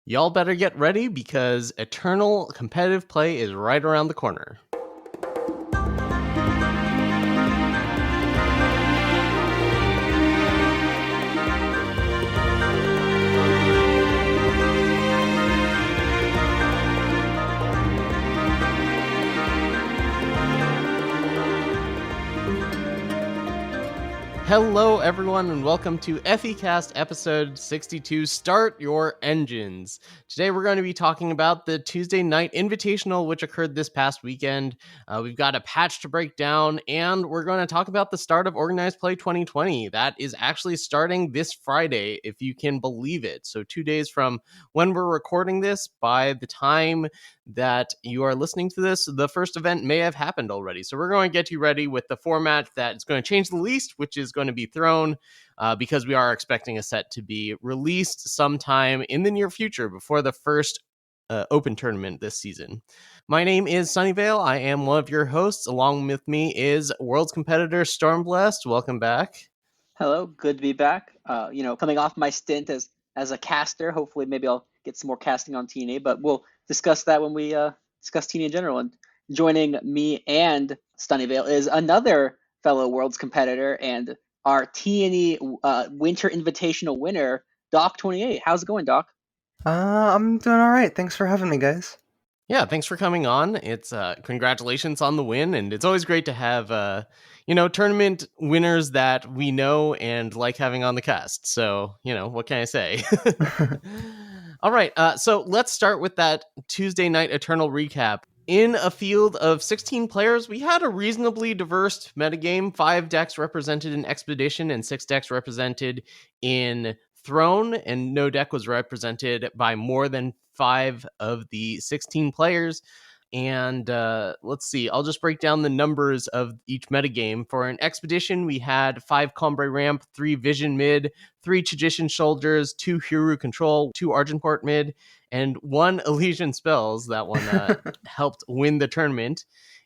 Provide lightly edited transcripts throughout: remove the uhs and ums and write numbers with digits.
Y'all better get ready because eternal competitive play is right around the corner. Hello, everyone, and welcome to FECast episode 62, Start Your Engines. Today, we're going to be talking about the Tuesday Night Invitational, which occurred this past weekend. We've got a patch to break down, and we're going to talk about the start of Organized Play 2020. That is actually starting this Friday, if you can believe it. So 2 days from when we're recording this, by the time that you are listening to this, the first event may have happened already. So we're going to get you ready with the format that is going to change the least, which is going to be Throne, because we are expecting a set to be released sometime in the near future before the first open tournament this season. My name is Sunyveil. I am one of your hosts. Along with me is World's competitor Stormblessed. Welcome back. Hello, good to be back. Coming off my stint as a caster, hopefully maybe I'll get some more casting on TNE, but we'll discuss that when we discuss TNE in general. And joining me and Sunyveil is another fellow Worlds competitor and our TNE Winter Invitational winner, Doc28. How's it going, Doc? I'm doing all right. Thanks for having me, guys. Yeah, thanks for coming on. It's congratulations on the win, and it's always great to have tournament winners that we know and like having on the cast. So, what can I say? All right, so let's start with that Tuesday night Eternal recap. In a field of 16 players, we had a reasonably diverse metagame. 5 decks represented in Expedition and 6 decks represented in Throne, and no deck was represented by more than 5 of the 16 players. And let's see, I'll just break down the numbers of each metagame. For an Expedition, we had 5 Combrei Ramp, 3 Vision mid, 3 Tradition Soldiers, 2 Hero Control, 2 Argenport mid, and 1 Elysian Spells. That one helped win the tournament.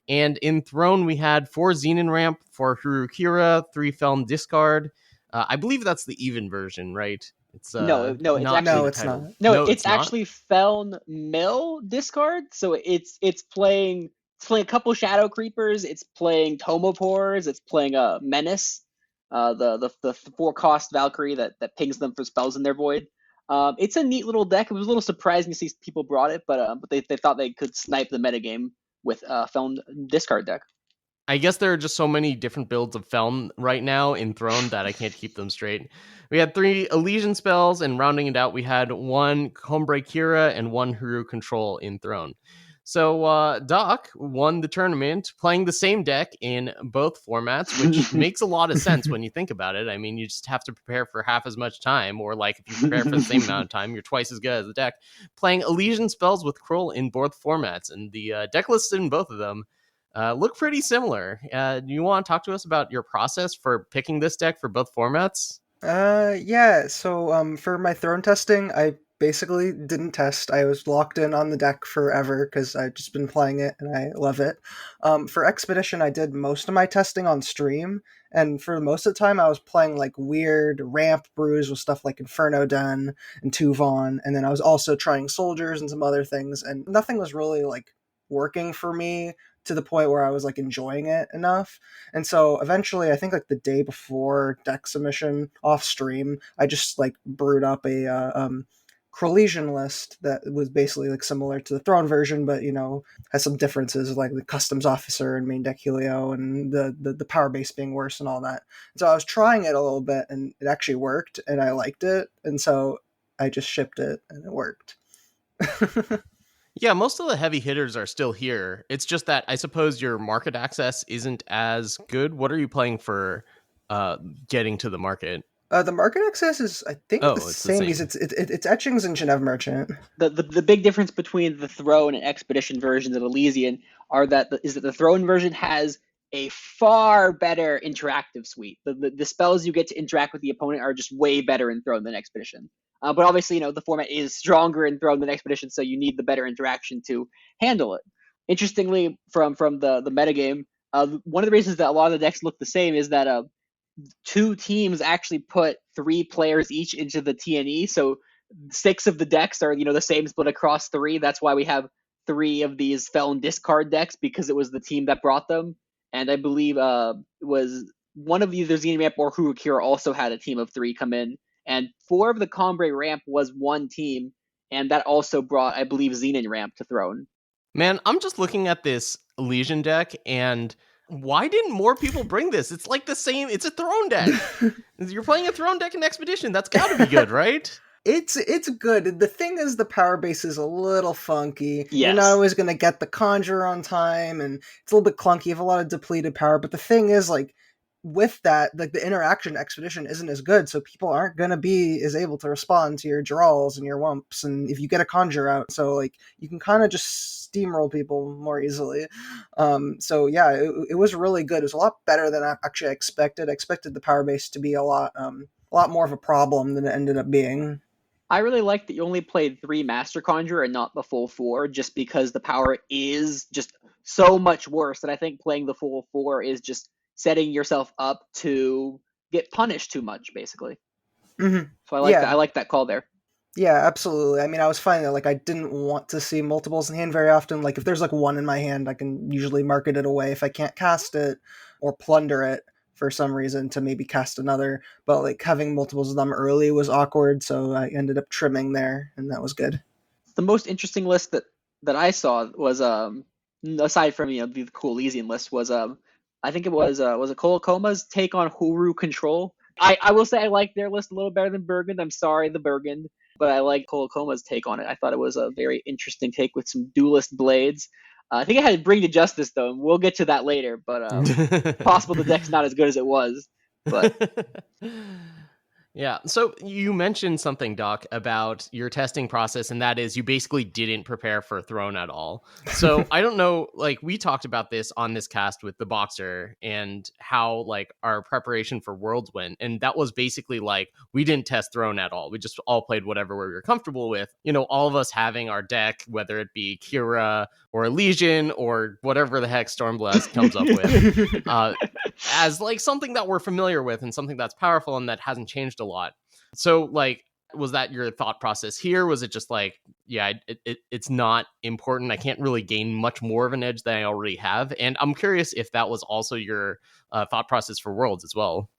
And in Throne, we had 4 Xenan Ramp, 4 Hirukira, 3 Feln Discard. I believe that's the even version, right? It's not. It's actually Feln Mill Discard. So it's playing a couple Shadow Creepers. It's playing Tomopores. It's playing a Menace, the 4-cost Valkyrie that pings them for spells in their void. It's a neat little deck. It was a little surprising to see people brought it, but they thought they could snipe the metagame with Feln Discard deck. I guess there are just so many different builds of Feln right now in Throne that I can't keep them straight. We had 3 Elysian Spells, and rounding it out, we had 1 Combrei Equalize and 1 Hero Control in Throne. So Doc won the tournament playing the same deck in both formats, which makes a lot of sense when you think about it. I mean, you just have to prepare for half as much time, or like if you prepare for the same amount of time, you're twice as good as the deck. Playing Elysian Spells with Kroll in both formats, and the deck lists in both of them look pretty similar. Do you want to talk to us about your process for picking this deck for both formats? Yeah. So for my Throne testing, I basically didn't test. I was locked in on the deck forever because I've just been playing it and I love it. For Expedition, I did most of my testing on stream, and for most of the time I was playing like weird ramp brews with stuff like Inferno Den and Tuvon, and then I was also trying Soldiers and some other things, and nothing was really like working for me to the point where I was like enjoying it enough. And so eventually, I think like the day before deck submission off stream, I just like brewed up a Elysian list that was basically like similar to the Throne version, but has some differences like the Customs Officer and main deck Helio and the power base being worse and all that. So I was trying it a little bit and it actually worked and I liked it. And so I just shipped it and it worked. Yeah, most of the heavy hitters are still here. It's just that I suppose your market access isn't as good. What are you playing for getting to the market? The market access is, I think, the same. It's Etchings and Geneva Merchant. The big difference between the Throne and Expedition versions of Elysian is that the Throne version has a far better interactive suite. The spells you get to interact with the opponent are just way better in Throne than Expedition. But obviously, the format is stronger in Throne than Expedition, so you need the better interaction to handle it. Interestingly, from the metagame, one of the reasons that a lot of the decks look the same is that 2 teams actually put 3 players each into the TNE, so 6 of the decks are, the same split across 3. That's why we have 3 of these Feln discard decks, because it was the team that brought them. And I believe it was one of either Xenan Ramp or Hurukira also had a team of 3 come in. And 4 of the Combrei Ramp was one team, and that also brought, I believe, Xenan Ramp to Throne. Man, I'm just looking at this Elysian deck, and why didn't more people bring this? It's like the same, it's a Throne deck. You're playing a Throne deck in Expedition. That's gotta be good, right? It's good. The thing is, the power base is a little funky. Yes. You're not always going to get the Conjure on time, and it's a little bit clunky. You have a lot of depleted power, but the thing is, like, with that, like, the interaction Expedition isn't as good, so people aren't going to be as able to respond to your draws and your wumps, and if you get a Conjure out, so, like, you can kind of just steamroll people more easily. So, yeah, it was really good. It was a lot better than I actually expected. I expected the power base to be a lot more of a problem than it ended up being. I really like that you only played 3 Master Conjurer and not the full 4, just because the power is just so much worse. And I think playing the full 4 is just setting yourself up to get punished too much, basically. Mm-hmm. So I like that call there. Yeah, absolutely. I mean, I was finding that, like, I didn't want to see multiples in hand very often. Like, if there's, like, 1 in my hand, I can usually market it away if I can't cast it or plunder it for some reason to maybe cast another, but like having multiples of them early was awkward, so I ended up trimming there, and that was good. The most interesting list that I saw was aside from the cool Elysian list was I think it was Colacoma's take on Huru Control. I will say I like their list a little better than Burgund. I'm sorry, the Burgund, but I like Colacoma's take on it. I thought it was a very interesting take with some duelist blades. I think it had Bring to Justice, though, and we'll get to that later, but possible the deck's not as good as it was. But yeah, so you mentioned something, Doc, about your testing process, and that is you basically didn't prepare for Throne at all. So I don't know, like, we talked about this on this cast with the Boxer and how, like, our preparation for Worlds went, and that was basically, like, we didn't test Throne at all. We just all played whatever we were comfortable with. You know, all of us having our deck, whether it be Kira or Elysian or whatever the heck Stormblessed comes up with, as, like, something that we're familiar with and something that's powerful and that hasn't changed a lot. So, like, was that your thought process here? Was it just like, yeah, it's not important, I can't really gain much more of an edge than I already have? And I'm curious if that was also your thought process for Worlds as well.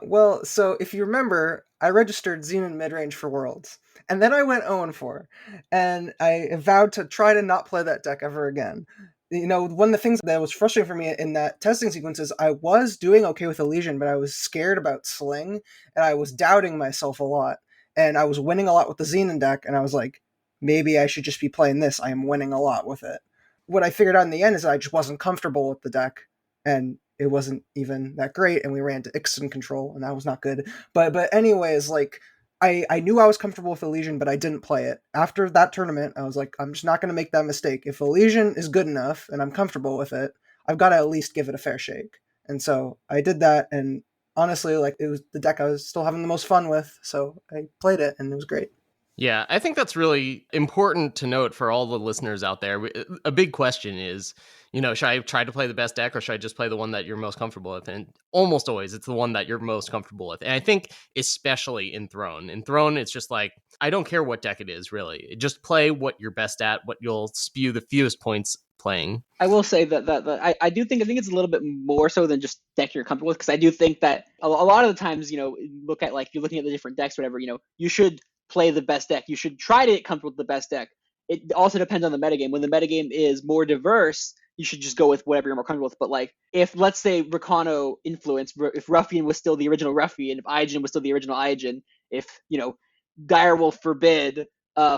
Well, so if you remember, I registered Xenan midrange for Worlds, and then I went 0-4, and I vowed to try to not play that deck ever again. You know, one of the things that was frustrating for me in that testing sequence is I was doing okay with Elysian, but I was scared about Sling, and I was doubting myself a lot, and I was winning a lot with the Xenan deck, and I was like, maybe I should just be playing this. I am winning a lot with it. What I figured out in the end is I just wasn't comfortable with the deck, and it wasn't even that great, and we ran to Ixen control, and that was not good. But anyways, like, I knew I was comfortable with Elysian, but I didn't play it. After that tournament, I was like, I'm just not going to make that mistake. If Elysian is good enough and I'm comfortable with it, I've got to at least give it a fair shake. And so I did that, and honestly, like, it was the deck I was still having the most fun with, so I played it, and it was great. Yeah, I think that's really important to note for all the listeners out there. A big question is, you know, should I try to play the best deck or should I just play the one that you're most comfortable with? And almost always it's the one that you're most comfortable with. And I think especially in Throne. In Throne, it's just like, I don't care what deck it is, really. Just play what you're best at, what you'll spew the fewest points playing. I will say that I do think it's a little bit more so than just deck you're comfortable with, because I do think that a lot of the times, you know, look at, like, you're looking at the different decks, whatever, you know, you should play the best deck. You should try to get comfortable with the best deck. It also depends on the metagame. When the metagame is more diverse, you should just go with whatever you're more comfortable with. But, like, if, let's say, Rakano influence, if Ruffian was still the original Ruffian, if Aijin was still the original Aijin, if, you know, Direwolf Forbid,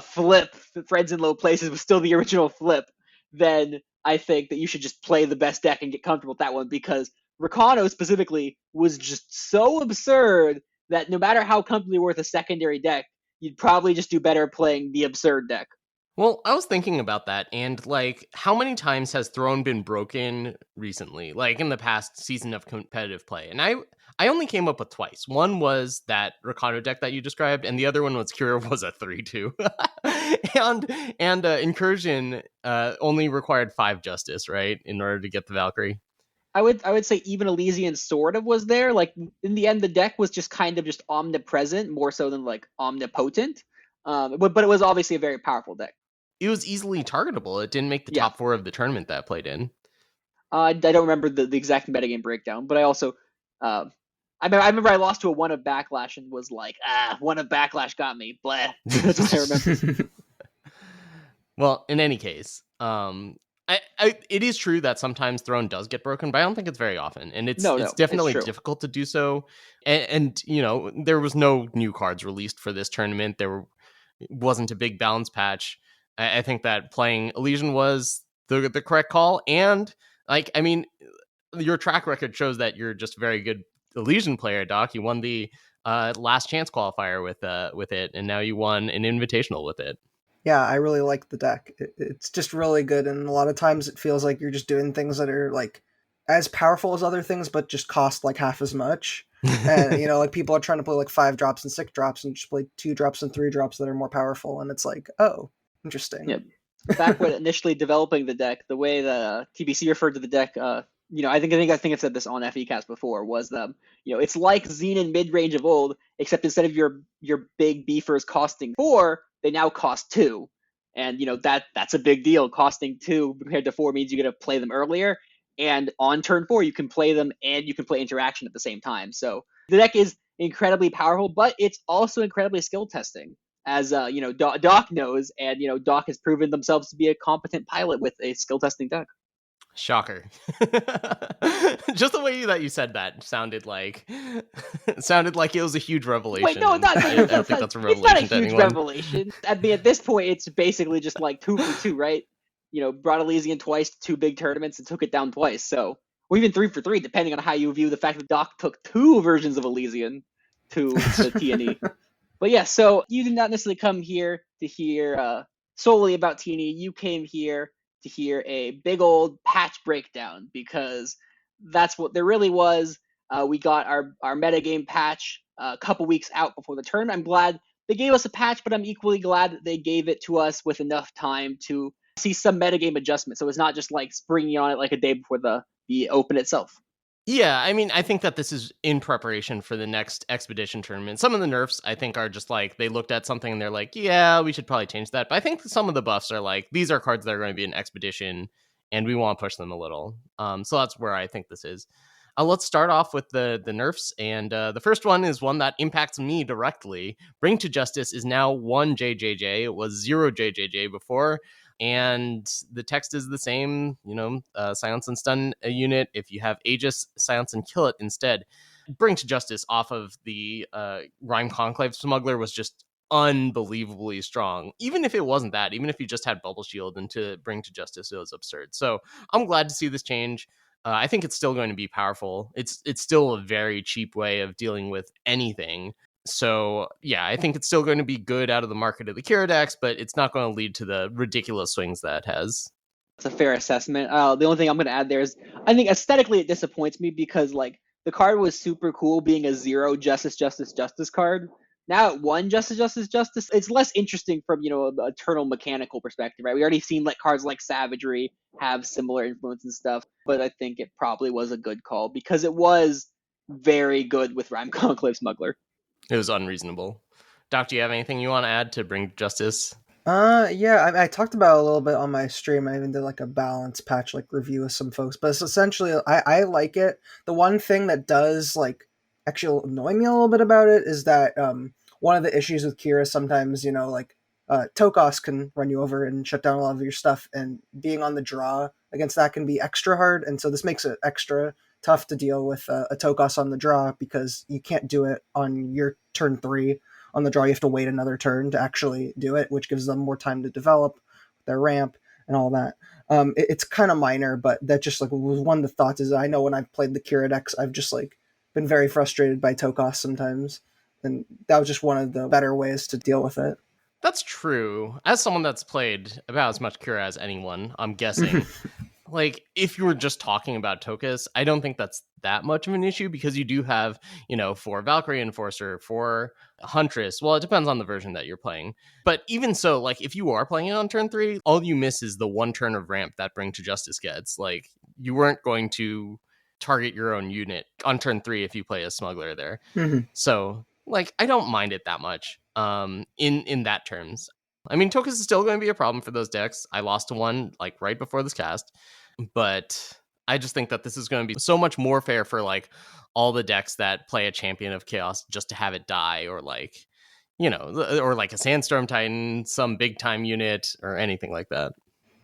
Flip, Friends in Low Places was still the original Flip, then I think that you should just play the best deck and get comfortable with that one, because Rakano specifically was just so absurd that no matter how comfortably worth a secondary deck, you'd probably just do better playing the absurd deck. Well, I was thinking about that, and, like, how many times has Throne been broken recently, like, in the past season of competitive play? And I only came up with twice. One was that Rakano deck that you described, and the other one was Kira was a 3-2. and Incursion only required 5 Justice, right, in order to get the Valkyrie? I would say even Elysian sort of was there. Like, in the end, the deck was just kind of just omnipresent, more so than, like, omnipotent. But it was obviously a very powerful deck. It was easily targetable. It didn't make the top 4 of the tournament that played in. I don't remember the exact metagame breakdown, but I also, I remember I lost to a 1 of Backlash and was like, 1 of Backlash got me. Bleh. That's what I remember. Well, in any case, it is true that sometimes Throne does get broken, but I don't think it's very often, and it's definitely difficult to do so. And there was no new cards released for this tournament. There wasn't a big balance patch. I think that playing Elysian was the correct call, and your track record shows that you're just a very good Elysian player, Doc. You won the last chance qualifier with it, and now you won an invitational with it. Yeah, I really like the deck. It's just really good, and a lot of times it feels like you're just doing things that are like as powerful as other things, but just cost like half as much. And like people are trying to play like 5 drops and 6 drops, and just play 2 drops and 3 drops that are more powerful, and it's like, oh, interesting. Yep. Back when initially developing the deck, the way the TBC referred to the deck, I think I said this on FECast before, was it's like Xenan mid-range of old, except instead of your big beefers costing 4, they now cost 2. And that's a big deal. Costing 2 compared to 4 means you get to play them earlier, and on turn 4 you can play them and you can play interaction at the same time. So the deck is incredibly powerful, but it's also incredibly skill testing. As Doc knows, and Doc has proven themselves to be a competent pilot with a skill testing deck. Shocker. Just the way that you said that sounded like it was a huge revelation. Wait, no, I don't think that's a revelation. It's not a huge revelation. I mean, at this point, it's basically just like 2 for 2, right? Brought Elysian twice to 2 big tournaments and took it down twice. So, or even 3 for 3, depending on how you view the fact that Doc took 2 versions of Elysian to the TNE. But yeah, so you did not necessarily come here to hear solely about TNE. You came here to hear a big old patch breakdown, because that's what there really was. We got our metagame patch a couple weeks out before the tournament. I'm glad they gave us a patch, but I'm equally glad that they gave it to us with enough time to see some metagame adjustments. So it's not just like springing on it like a day before the open itself. Yeah, I think that this is in preparation for the next expedition tournament. Some of the nerfs, I think, are just like, they looked at something and they're like, yeah, we should probably change that. But I think some of the buffs are like, these are cards that are going to be an expedition, and we want to push them a little. So that's where I think this is. Let's start off with the nerfs, and the first one is one that impacts me directly. Bring to Justice is now 1 JJJ. It was 0 JJJ before. And the text is the same, silence and stun a unit. If you have Aegis, silence and kill it instead. Bring to Justice off of the Rhyme Conclave Smuggler was just unbelievably strong. Even if it wasn't that, even if you just had Bubble Shield and to Bring to Justice, it was absurd. So I'm glad to see this change. I think it's still going to be powerful. It's still a very cheap way of dealing with anything. So, yeah, I think it's still going to be good out of the market of the Kira decks, but it's not going to lead to the ridiculous swings that it has. That's a fair assessment. The only thing I'm going to add there is, I think aesthetically it disappoints me, because the card was super cool being a 0 Justice card. Now at 1 Justice, it's less interesting from, a eternal mechanical perspective, right? We already seen cards like Savagery have similar influence and stuff, but I think it probably was a good call because it was very good with Rhyme Conclave Smuggler. It was unreasonable. Doc, do you have anything you want to add to Bring Justice? Yeah, I talked about it a little bit on my stream. I even did a balance patch review with some folks, but it's essentially, I like it. The one thing that does actually annoy me a little bit about it is that one of the issues with Kira sometimes, Tokos can run you over and shut down a lot of your stuff, and being on the draw against that can be extra hard, and so this makes it extra tough to deal with a Tokos on the draw, because you can't do it on your turn 3 on the draw. You have to wait another turn to actually do it, which gives them more time to develop their ramp and all that. It's kind of minor, but that just was one of the thoughts. Is I know when I've played the Kira decks, I've just been very frustrated by Tokos sometimes, and that was just one of the better ways to deal with it. That's true. As someone that's played about as much Kira as anyone, I'm guessing. If you were just talking about Tokos, I don't think that's that much of an issue, because you do have, 4 Valkyrie Enforcer, 4 Huntress. Well, it depends on the version that you're playing. But even so, if you are playing it on turn 3, all you miss is the 1 turn of ramp that Bring to Justice gets. You weren't going to target your own unit on turn 3 if you play a Smuggler there. Mm-hmm. So, I don't mind it that much. in that terms. I mean, Tokus is still going to be a problem for those decks. I lost to one like right before this cast, but I just think that this is going to be so much more fair for like all the decks that play a Champion of Chaos just to have it die, or like, you know, or like a Sandstorm Titan, some big time unit, or anything like that.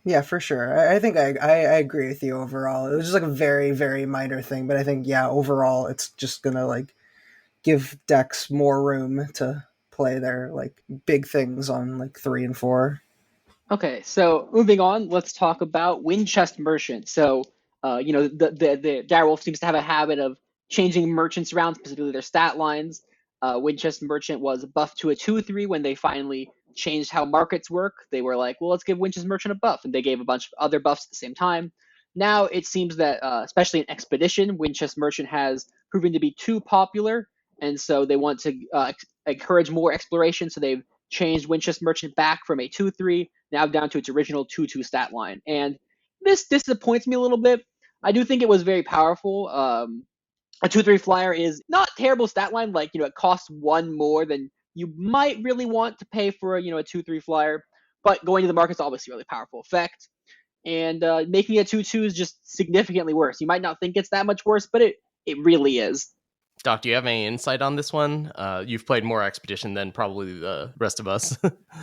Yeah, for sure. I think I agree with you overall. It was just like a very, very minor thing, but I think, yeah, overall it's just gonna like give decks more room to play their like big things on like 3 and 4. Okay, so moving on, let's talk about Windchest Merchant. So, the Direwolf seems to have a habit of changing merchants around, specifically their stat lines. Windchest Merchant was buffed to a 2/3 when they finally changed how markets work. They were like, well, let's give Windchest Merchant a buff, and they gave a bunch of other buffs at the same time. Now it seems that, especially in Expedition, Windchest Merchant has proven to be too popular, and so they want to encourage more exploration. So they've changed Windchest Merchant back from a 2/3 now down to its original 2/2 stat line. And this disappoints me a little bit. I do think it was very powerful. A 2/3 flyer is not terrible stat line. Like, it costs 1 more than you might really want to pay for a 2/3 flyer. But going to the market is obviously a really powerful effect. And making it 2/2 is just significantly worse. You might not think it's that much worse, but it really is. Doc, do you have any insight on this one? You've played more Expedition than probably the rest of us.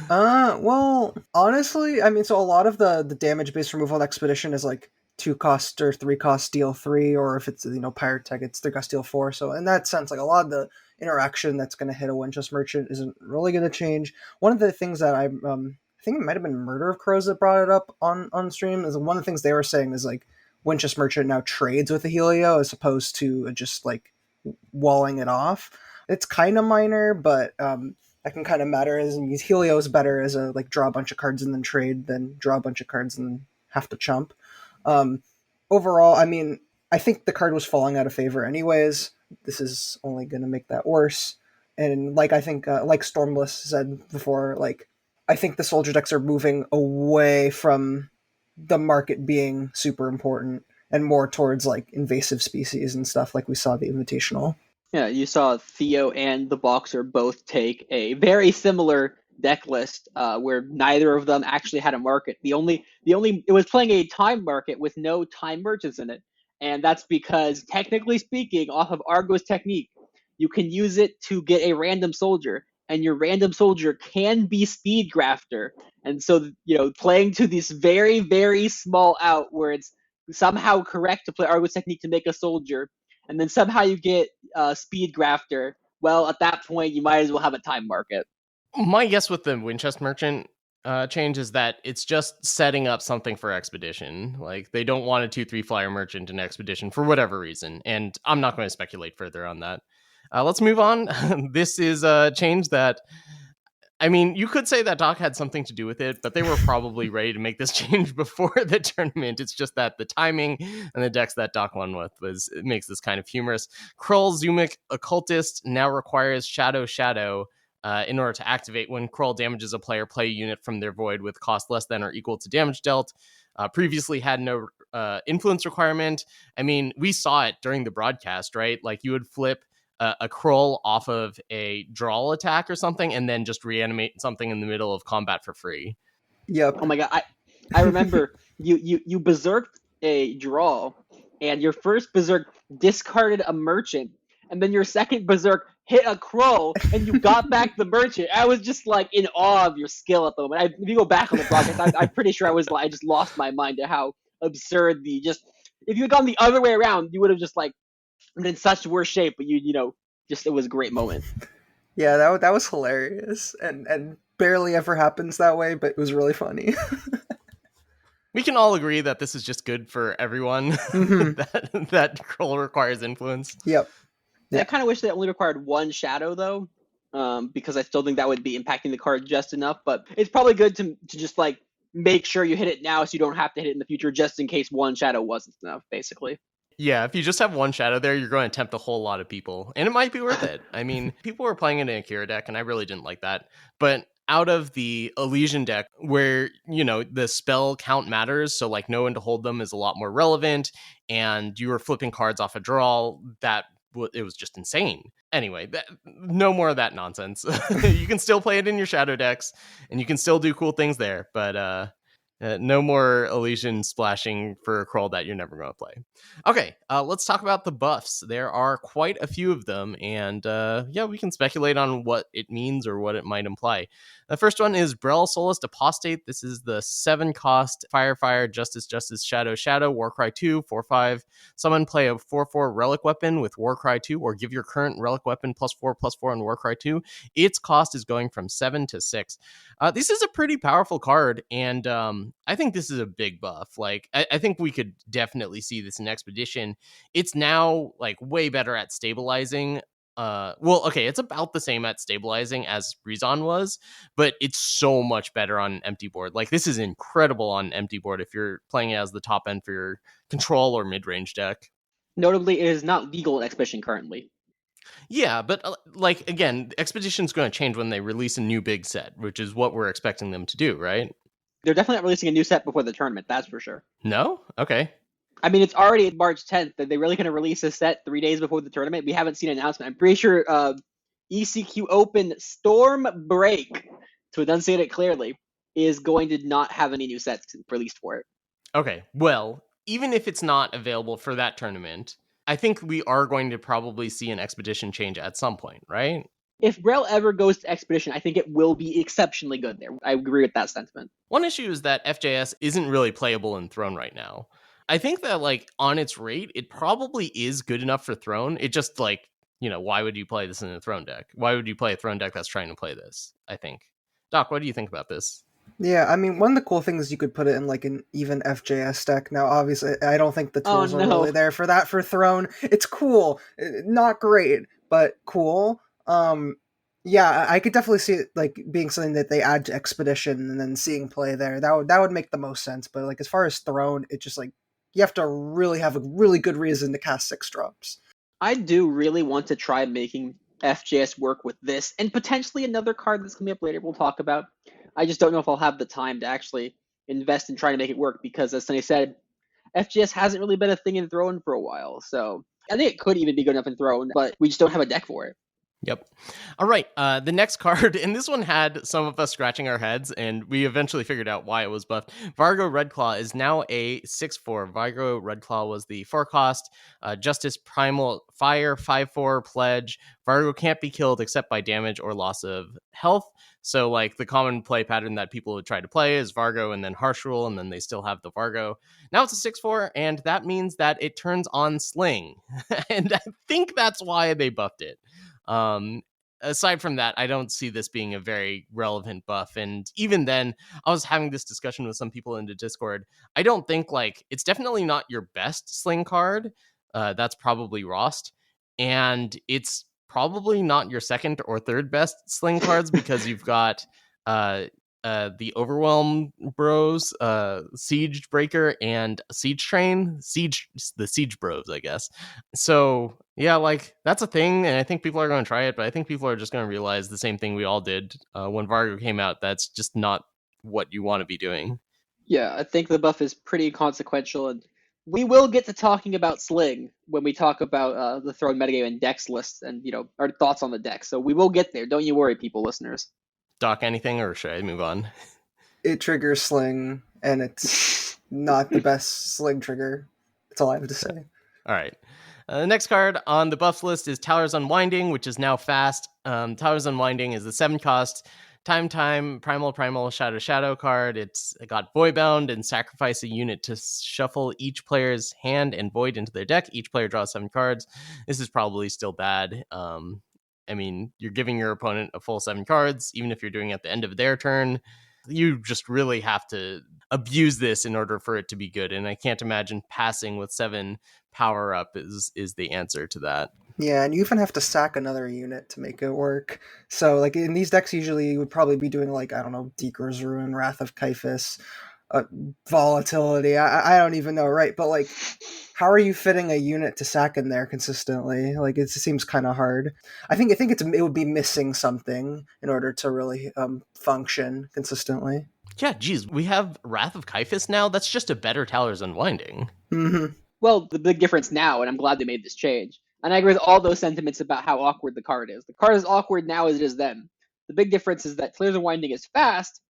Well, honestly, I mean, so a lot of the damage-based removal in Expedition is like 2 cost or 3 cost deal 3, or if it's, Pirate Tech, it's 3 cost deal 4. So in that sense, like a lot of the interaction that's going to hit a Windchest Merchant isn't really going to change. One of the things that I think it might have been Murder of Crows that brought it up on stream, is one of the things they were saying is like Windchest Merchant now trades with the Helio as opposed to just like walling it off. It's kind of minor, but that can kind of matter. As Helio is better as a like draw a bunch of cards and then trade than draw a bunch of cards and have to chump. Overall, I mean, I think the card was falling out of favor anyways. This is only going to make that worse. And like I think, like Stormblessed said before, like I think the soldier decks are moving away from the market being super important and more towards like invasive species and stuff like we saw the Invitational. Yeah, you saw Theo and the Boxer both take a very similar deck list where neither of them actually had a market. It was playing a time market with no time merchants in it. And that's because, technically speaking, off of Argo's technique, you can use it to get a random soldier, and your random soldier can be Speed Grafter. And so, playing to this very, very small out where it's somehow correct to play Argo's technique to make a soldier, and then somehow you get Speed Grafter, well, at that point, you might as well have a time market. My guess with the Windchest Merchant change is that it's just setting up something for Expedition. Like, they don't want a 2/3 flyer merchant in Expedition for whatever reason, and I'm not going to speculate further on that. Let's move on. This is a change that, I mean, you could say that Doc had something to do with it, but they were probably ready to make this change before the tournament. It's just that the timing and the decks that Doc won with it makes this kind of humorous. Krull Zumik Occultist now requires Shadow in order to activate. When Krull damages a player, play a unit from their void with cost less than or equal to damage dealt. Previously had no influence requirement. I mean, we saw it during the broadcast, right? Like, you would flip a Krull off of a draw attack or something, and then just reanimate something in the middle of combat for free. Yep. Oh my god, I remember you berserked a draw, and your first berserk discarded a merchant, and then your second berserk hit a Krull, and you got back the merchant. I was just like in awe of your skill at the moment. If you go back on the broadcast, I'm pretty sure I just lost my mind at how absurd if you had gone the other way around, you would have just like been in such worse shape. But it was a great moment. Yeah, that was hilarious, and barely ever happens that way, but it was really funny. We can all agree that this is just good for everyone. Mm-hmm. that Krull requires influence. Yep. Yeah. I kind of wish they only required 1 shadow though, because I still think that would be impacting the card just enough. But it's probably good to just like make sure you hit it now, so you don't have to hit it in the future, just in case 1 shadow wasn't enough, basically. Yeah, if you just have 1 shadow there, you're going to tempt a whole lot of people, and it might be worth it. I mean, people were playing it in a Akira deck, and I really didn't like that. But out of the Elysian deck, where, the spell count matters, so like knowing to hold them is a lot more relevant, and you were flipping cards off a draw, that it was just insane. Anyway, no more of that nonsense. You can still play it in your shadow decks, and you can still do cool things there, but no more Elysian splashing for a Krull that you're never going to play. Okay, let's talk about the buffs. There are quite a few of them, and we can speculate on what it means or what it might imply. The first one is Brel Solist Apostate. This is the 7-cost Fire, Justice, Shadow, Warcry 2, 4/5. Summon, play a 4/4 Relic Weapon with Warcry 2, or give your current Relic Weapon +4/+4 on Warcry 2. Its cost is going from 7 to 6. This is a pretty powerful card, and I think this is a big buff. Like, I think we could definitely see this in Expedition. It's now, like, way better at stabilizing. It's about the same at stabilizing as Rezon was, but it's so much better on an empty board. Like, this is incredible on an empty board if you're playing it as the top end for your control or mid-range deck. Notably, it is not legal in Expedition currently. Yeah, but again, Expedition's going to change when they release a new big set, which is what we're expecting them to do, right? They're definitely not releasing a new set before the tournament, that's for sure. No? Okay. I mean, it's already March 10th. That they really going to release a set 3 days before the tournament. We haven't seen an announcement. I'm pretty sure ECQ Open Storm Break, to enunciate it clearly, is going to not have any new sets released for it. Okay, well, even if it's not available for that tournament, I think we are going to probably see an Expedition change at some point, right? If Brel ever goes to Expedition, I think it will be exceptionally good there. I agree with that sentiment. One issue is that FJS isn't really playable in Throne right now. I think that, like, on its rate, it probably is good enough for Throne. It just, like, why would you play this in a Throne deck? Why would you play a Throne deck that's trying to play this, I think? Doc, what do you think about this? Yeah, I mean, one of the cool things is you could put it in, like, an even FJS deck. Now, obviously, I don't think the tools are really there for that for Throne. It's cool. Not great, but cool. Yeah, I could definitely see it, like, being something that they add to Expedition and then seeing play there. That would make the most sense. But, like, as far as Throne, it's just, like, you have to really have a really good reason to cast 6 drops. I do really want to try making FJS work with this, and potentially another card that's coming up later we'll talk about. I just don't know if I'll have the time to actually invest in trying to make it work, because, as Sunny said, FJS hasn't really been a thing in Throne for a while. So I think it could even be good enough in Throne, but we just don't have a deck for it. Yep. All right. The next card, and this one had some of us scratching our heads, and we eventually figured out why it was buffed. Vargo Redclaw is now a 6/4. Vargo Redclaw was the 4-cost Justice Primal Fire 5/4 pledge. Vargo can't be killed except by damage or loss of health. So, like, the common play pattern that people would try to play is Vargo and then Harsh Rule, and then they still have the Vargo. Now it's a 6/4, and that means that it turns on Sling. And I think that's why they buffed it. Aside from that, I don't see this being a very relevant buff. And even then, I was having this discussion with some people in the Discord. I don't think, like, it's definitely not your best Sling card. That's probably Rost. And it's probably not your second or third best Sling cards, because you've got the Overwhelm Bros, Siege Breaker, and Siege Train. The Siege Bros, I guess. So, yeah, like, that's a thing, and I think people are going to try it, but I think people are just going to realize the same thing we all did when Vargo came out. That's just not what you want to be doing. Yeah, I think the buff is pretty consequential, and we will get to talking about Sling when we talk about the Throne metagame and decks lists and, our thoughts on the deck. So we will get there. Don't you worry, people, listeners. Doc, anything, or should I move on? It triggers Sling, and it's not the best Sling trigger. That's all I have to say. All right. The next card on the buffs list is Talar's Unwinding, which is now fast. Talar's Unwinding is the 7-cost time primal shadow card. It's got Voidbound and sacrifice a unit to shuffle each player's hand and void into their deck. Each player draws 7 cards. This is probably still bad. I mean, you're giving your opponent a full 7 cards, even if you're doing it at the end of their turn. You just really have to abuse this in order for it to be good. And I can't imagine passing with 7 power up is the answer to that. Yeah, and you even have to sack another unit to make it work. So, like, in these decks, usually you would probably be doing, like, I don't know, Deeker's Ruin, Wrath of Kyphus, Volatility. I don't even know, right? But, like, how are you fitting a unit to sack in there consistently? Like, it seems kind of hard. I think it would be missing something in order to really function consistently. Yeah, geez, we have Wrath of Kyphus now. That's just a better Talar's Unwinding. Mm-hmm. Well, the big difference now, and I'm glad they made this change, And I agree with all those sentiments about how awkward the card is. The card is awkward now as it is then. The big difference is that Tears Unwinding is fast,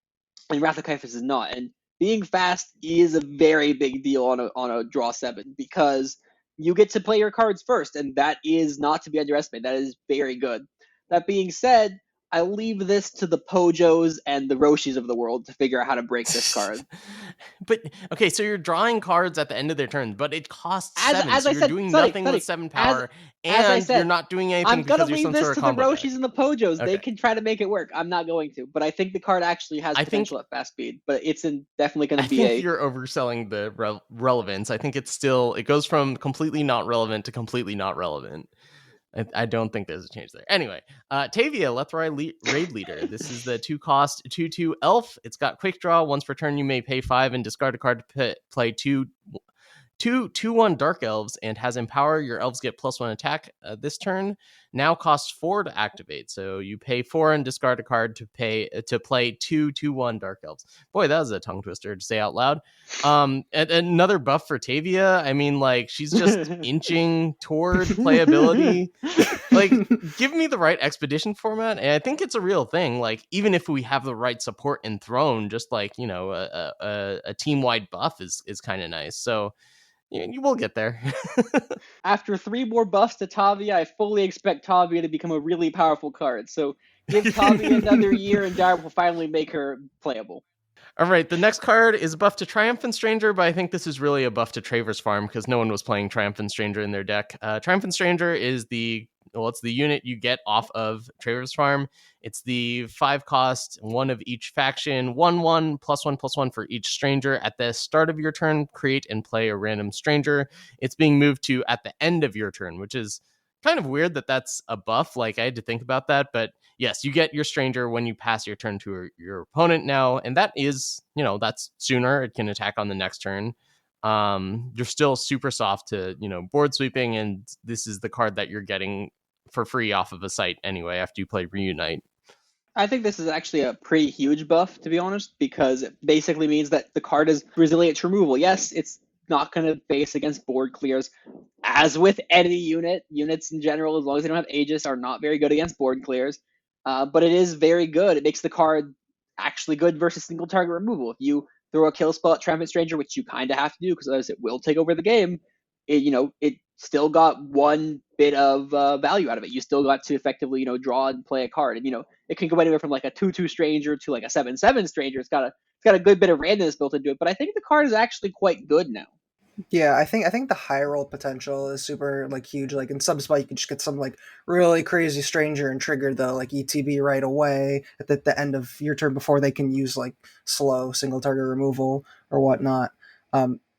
and Wrath of Caiaphas is not. And being fast is a very big deal on a draw 7, because you get to play your cards first, and that is not to be underestimated. That is very good. That being said, I leave this to the Pojos and the Roshis of the world to figure out how to break this card. But okay, so you're drawing cards at the end of their turn, but it costs 7. So you're doing nothing with 7 power, and you're not doing anything because you're some sort of combo deck. I'm gonna leave this to the Roshis and the Pojos. Okay. They can try to make it work. I'm not going to, but I think the card actually has potential at fast speed. But it's definitely going to be. I think you're overselling the relevance. I think it goes from completely not relevant to completely not relevant. I don't think there's a change there. Anyway, Tavia, Lethrai Raid Leader. This is the 2-cost 2/2 elf. It's got quick draw. Once per turn, you may pay 5 and discard a card to play 2/1 Dark Elves, and has Empower. Your elves get +1 attack this turn. Now costs 4 to activate. So you pay 4 and discard a card to play 2/1 Dark Elves. Boy, that was a tongue twister to say out loud. And another buff for Tavia. I mean, like, she's just inching toward playability. Like, give me the right expedition format, and I think it's a real thing. Like, even if we have the right support in Throne, just like, you know, a team-wide buff is kind of nice. So you will get there. After 3 more buffs to Tavia, I fully expect Tavia to become a really powerful card. So give Tavia another year, and Dart will finally make her playable. All right, the next card is a buff to Triumphant Stranger, but I think this is really a buff to Traverse Farm because no one was playing Triumphant Stranger in their deck. Triumphant Stranger is it's the unit you get off of Traverse Farm. It's the 5-cost, 1 of each faction, 1/1, +1/+1 for each stranger. At the start of your turn, create and play a random stranger. It's being moved to at the end of your turn, which is kind of weird that that's a buff. Like, I had to think about that, but yes, you get your stranger when you pass your turn to your opponent now, and that is, that's sooner. It can attack on the next turn. You're still super soft to, board sweeping, and this is the card that you're getting for free off of a site anyway after you play Reunite. I think this is actually a pretty huge buff, to be honest, because it basically means that the card is resilient to removal. Yes, it's not going to face against board clears. As with any units in general, as long as they don't have Aegis, are not very good against board clears. But it is very good. It makes the card actually good versus single target removal. If you throw a kill spell at Triumphant Stranger, which you kind of have to do because otherwise it will take over the game, it still got 1 bit of value out of it. You still got to effectively, draw and play a card. And, it can go anywhere from like a 2/2 stranger to like a 7/7 stranger. It's got a good bit of randomness built into it. But I think the card is actually quite good now. Yeah, I think the high roll potential is super huge. Like in some spot, you can just get some really crazy stranger and trigger the ETB right away at the end of your turn before they can use slow single target removal or whatnot.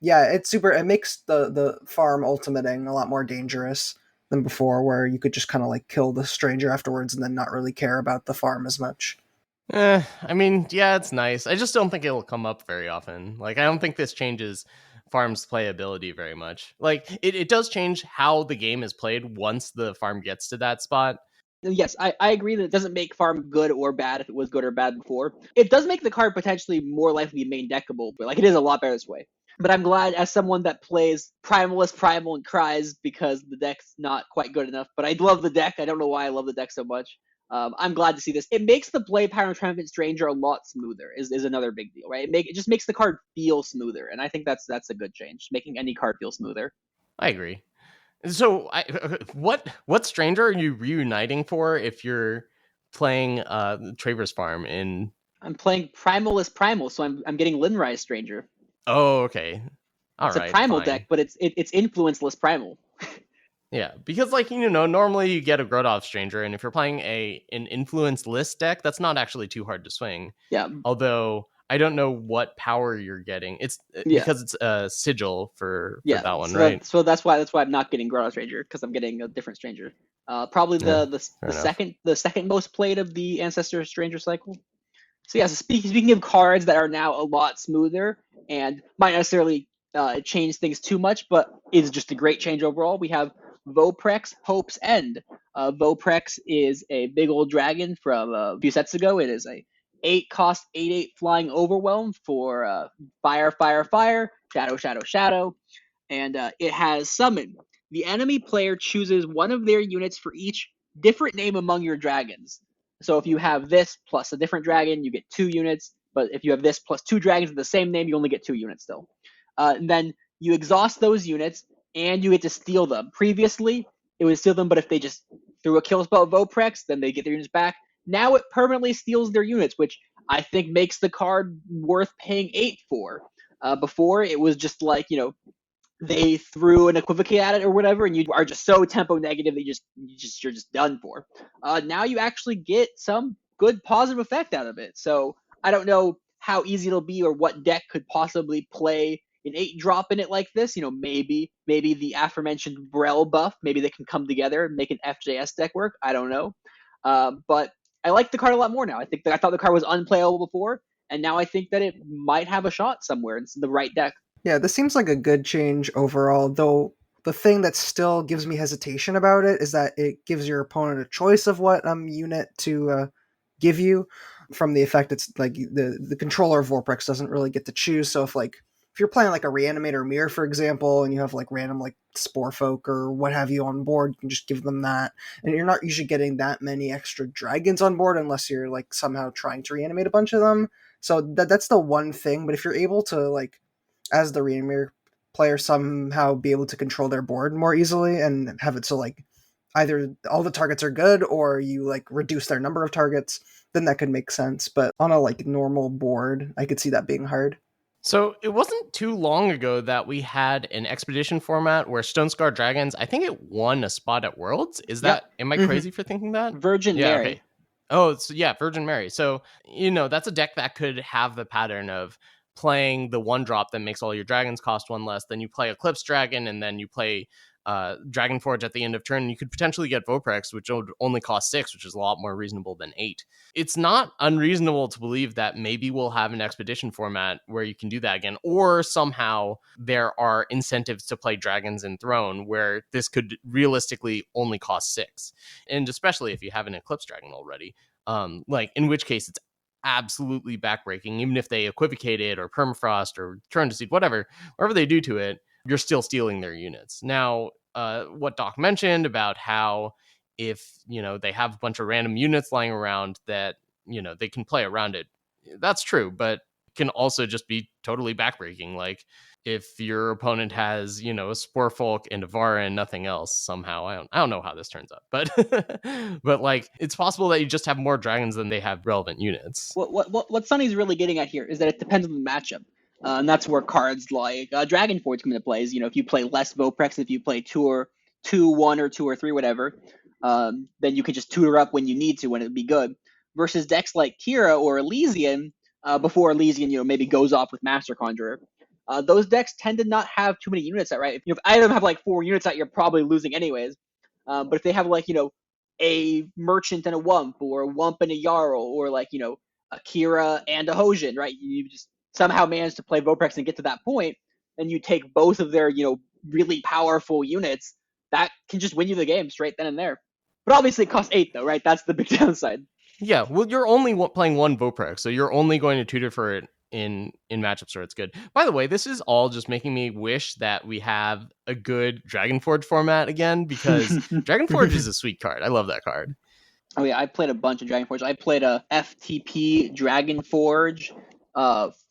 Yeah, it's super. It makes the farm ultimating a lot more dangerous than before, where you could just kind of kill the stranger afterwards and then not really care about the farm as much. I mean, yeah, it's nice. I just don't think it'll come up very often. I don't think this changes farm's playability very much. It does change how the game is played once the farm gets to that spot. Yes, I agree that it doesn't make farm good or bad if it was good or bad before. It does make the card potentially more likely main deckable, but it is a lot better this way. But I'm glad, as someone that plays Primalist, Primal, and cries because the deck's not quite good enough. But I love the deck. I don't know why I love the deck so much. I'm glad to see this. It makes the play pattern of Triumphant Stranger a lot smoother, is another big deal, right? It just makes the card feel smoother, and I think that's a good change, making any card feel smoother. I agree. So, what stranger are you reuniting for if you're playing Traverse Farm in? I'm playing Primalist Primal, so I'm getting Linrise Stranger. Oh, okay. It's a primal deck, but it's influenceless primal. Yeah, because normally you get a Grodov Stranger, and if you're playing an influence-less deck, that's not actually too hard to swing. Yeah. Although I don't know what power you're getting. It's because it's a sigil for that one, right? So that's why I'm not getting Grodov Stranger, because I'm getting a different stranger. Probably the second most played of the Ancestor Stranger cycle. So yeah, so speaking of cards that are now a lot smoother and might necessarily change things too much, but is just a great change overall, we have Voprex Hope's End. Voprex is a big old dragon from a few sets ago. It is a 8-cost, 8/8 flying overwhelm for fire, fire, fire, shadow, shadow, shadow. And it has summon. the enemy player chooses one of their units for each different name among your dragons. So if you have this plus a different dragon, you get 2 units. But if you have this plus 2 dragons with the same name, you only get 2 units still. And then you exhaust those units, and you get to steal them. Previously, it would steal them, but if they just threw a kill spell of Voprex, then they get their units back. Now it permanently steals their units, which I think makes the card worth paying 8 for. Before, it was just like, they threw an equivocate at it or whatever, and you are just so tempo negative that you're just done for. Now you actually get some good positive effect out of it. So I don't know how easy it'll be or what deck could possibly play an 8-drop in it like this. Maybe the aforementioned Brel buff, maybe they can come together and make an FJS deck work. I don't know. But I like the card a lot more now. I thought the card was unplayable before, and now I think that it might have a shot somewhere in the right deck. Yeah, this seems like a good change overall, though the thing that still gives me hesitation about it is that it gives your opponent a choice of what unit to give you. From the effect, it's like the controller of Vorprex doesn't really get to choose. So if you're playing like a Reanimator Mirror, for example, and you have like random like Spore Folk or what have you on board, you can just give them that. And you're not usually getting that many extra dragons on board unless you're like somehow trying to reanimate a bunch of them. So that's the one thing. But if you're able to, like, as the Reanimator player, somehow be able to control their board more easily and have it so like either all the targets are good or you like reduce their number of targets, then that could make sense. But on a like normal board, I could see that being hard. So it wasn't too long ago that we had an expedition format where Stonescar Dragons, I think it won a spot at Worlds. Is that, am I crazy for thinking that? Virgin Mary. Okay. Oh, so yeah, Virgin Mary. So, that's a deck that could have the pattern of playing the 1-drop that makes all your dragons cost 1 less. Then you play Eclipse Dragon, and then you play Dragon Forge at the end of turn. You could potentially get Voprex, which would only cost 6, which is a lot more reasonable than 8. It's not unreasonable to believe that maybe we'll have an expedition format where you can do that again, or somehow there are incentives to play Dragons in Throne where this could realistically only cost 6. And especially if you have an Eclipse Dragon already, in which case it's absolutely backbreaking. Even if they equivocate it or permafrost or turn to seed, whatever they do to it, you're still stealing their units. Now, what Doc mentioned about how if, they have a bunch of random units lying around that, they can play around it, that's true, but it can also just be totally backbreaking. Like if your opponent has, a Spore Folk and a Vara and nothing else somehow, I don't know how this turns out, but but like it's possible that you just have more dragons than they have relevant units. What Sunny's really getting at here is that it depends on the matchup. And that's where cards like Dragon Forge come into play. If you play less Voprex, if you play 2 or 2, 1 or 2 or 3, whatever, then you can just tutor up when you need to, when it would be good. Versus decks like Kira or Elysian, before Elysian, maybe goes off with Master Conjurer. Those decks tend to not have too many units out, right? If either of them have like 4 units out, you're probably losing anyways. But if they have like, a Merchant and a Wump, or a Wump and a Jarl, or like, a Kira and a Hojin, right? You just somehow manage to play Voprex and get to that point, and you take both of their, really powerful units, that can just win you the game straight then and there. But obviously it costs 8 though, right? That's the big downside. Yeah, well, you're only playing 1 Voprex, so you're only going to tutor for it in matchups where it's good. By the way, this is all just making me wish that we have a good Dragon Forge format again, because Dragon Forge is a sweet card. I love that card. Oh yeah, I played a bunch of Dragon Forge. I played a FTP Dragon Forge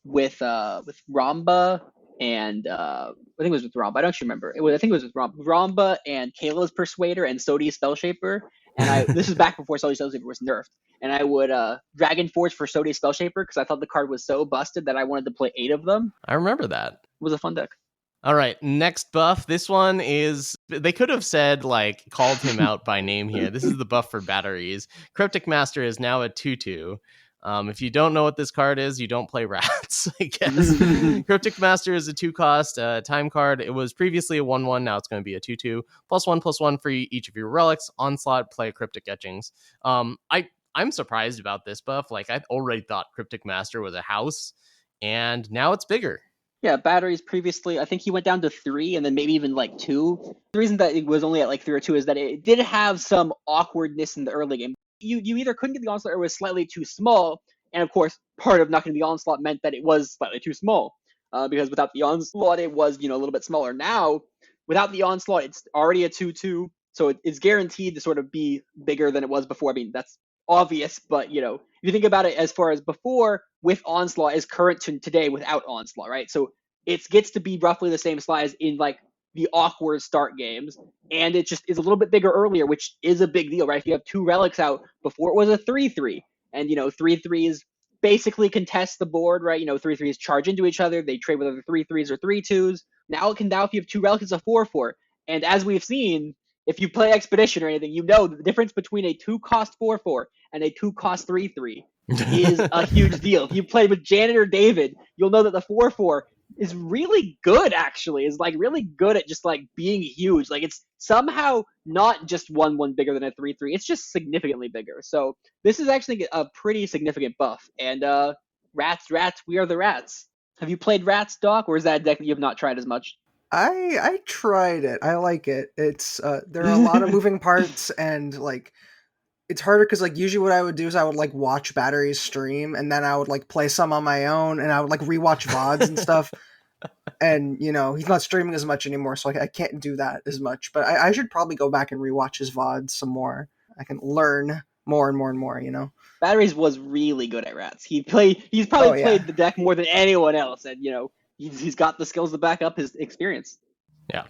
with Ramba and I think it was with Ramba. I don't actually remember. I think it was with Ramba and Kayla's Persuader and Sodia's Spellshaper. And this is back before Sodia's Spellshaper was nerfed. And I would Dragon Forge for Sodia's Spellshaper because I thought the card was so busted that I wanted to play 8 of them. I remember that. It was a fun deck. All right, next buff. This one is, they could have said, like, called him out by name here. This is the buff for batteries. Cryptic Master is now a 2/2. If you don't know what this card is, you don't play Rats, I guess. Cryptic Master is a 2-cost time card. It was previously a 1/1. Now it's going to be a 2/2. +1/+1 for each of your relics. Onslaught, play Cryptic Etchings. I'm surprised about this buff. Like, I already thought Cryptic Master was a house, and now it's bigger. Yeah, batteries previously, I think he went down to 3 and then maybe even like 2. The reason that it was only at like 3 or 2 is that it did have some awkwardness in the early game. You either couldn't get the Onslaught or it was slightly too small. And of course, part of not getting the Onslaught meant that it was slightly too small. Because without the Onslaught, it was, a little bit smaller. Now, without the Onslaught, it's already a 2/2, so it's guaranteed to sort of be bigger than it was before. I mean, that's obvious, but if you think about it as far as before with Onslaught is current to today without Onslaught, right? So it gets to be roughly the same size in like the awkward start games, and it just is a little bit bigger earlier, which is a big deal, right? If you have 2 relics out, before it was a 3/3, and 3/3s basically contest the board, right? 3/3s charge into each other, they trade with other 3/3s or 3/2s. Now if you have 2 relics, it's a 4/4. And as we've seen, if you play Expedition or anything, the difference between a 2-cost 4/4 and a 2-cost 3/3 is a huge deal. If you play with Janet or David, you'll know that the 4/4 is really good, actually. Is like really good at just like being huge. Like it's somehow not just 1/1 bigger than a 3/3. It's just significantly bigger. So this is actually a pretty significant buff. And rats, we are the rats. Have you played rats, Doc, or is that a deck that you have not tried as much? I tried it. I like it. It's there are a lot of moving parts, and like it's harder because like usually what I would do is I would like watch Battery's stream, and then I would like play some on my own, and I would like rewatch VODs and stuff. And he's not streaming as much anymore, so I can't do that as much. But I should probably go back and rewatch his VODs some more. I can learn more and more and more. Batteries was really good at rats. He's probably played the deck more than anyone else, and he's got the skills to back up his experience. Yeah.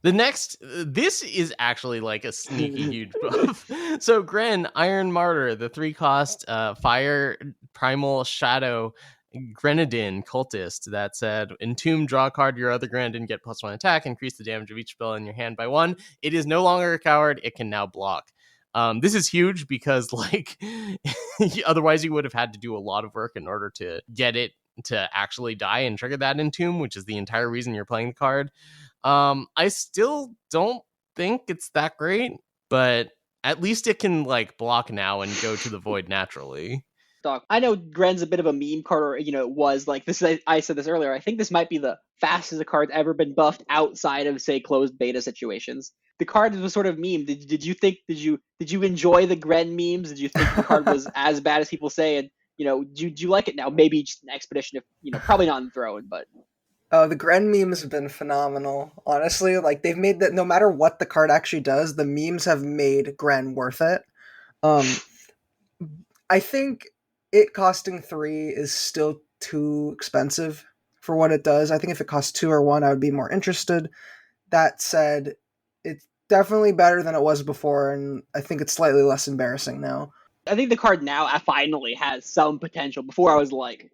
The next, this is actually like a sneaky huge buff. So Gren, Iron Martyr, the 3-cost Fire Primal Shadow Grenadin Cultist that said, Entomb, draw a card, your other Grenadin, get +1 attack, increase the damage of each spell in your hand by 1. It is no longer a coward, it can now block. This is huge because like otherwise you would have had to do a lot of work in order to get it to actually die and trigger that Entomb, which is the entire reason you're playing the card. I still don't think it's that great, but at least it can like block now and go to the void naturally. Doc, I know Gren's a bit of a meme card, or was like this. I said this earlier. I think this might be the fastest a card's ever been buffed outside of say closed beta situations. The card was sort of meme. Did you enjoy the Gren memes? Did you think the card was as bad as people say? And do you like it now? Maybe just an Expedition, if probably not in Throne, but. Oh, the Gren memes have been phenomenal. Honestly, like they've made that no matter what the card actually does, the memes have made Gren worth it. I think it costing 3 is still too expensive for what it does. I think if it cost 2 or 1, I would be more interested. That said, it's definitely better than it was before, and I think it's slightly less embarrassing now. I think the card now finally has some potential. Before I was like,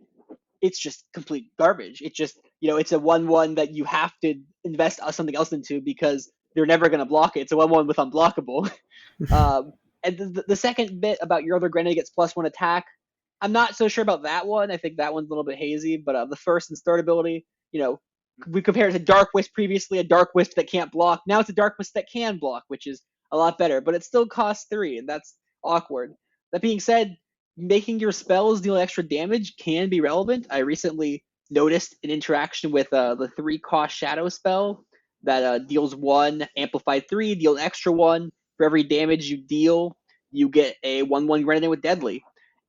it's just complete garbage. It's just, it's a 1/1 that you have to invest something else into because they're never going to block it. It's a 1/1 with unblockable. And the second bit about your other Grenade gets +1 attack, I'm not so sure about that one. I think that one's a little bit hazy. But the first and third ability, we compared it to Dark Wisp previously, a Dark Wisp that can't block. Now it's a Dark Wisp that can block, which is a lot better. But it still costs 3, and that's awkward. That being said, making your spells deal extra damage can be relevant. I recently noticed an interaction with the 3-cost Shadow spell that deals 1, amplified 3, deal an extra 1. For every damage you deal, you get a 1/1 Grenadin with Deadly.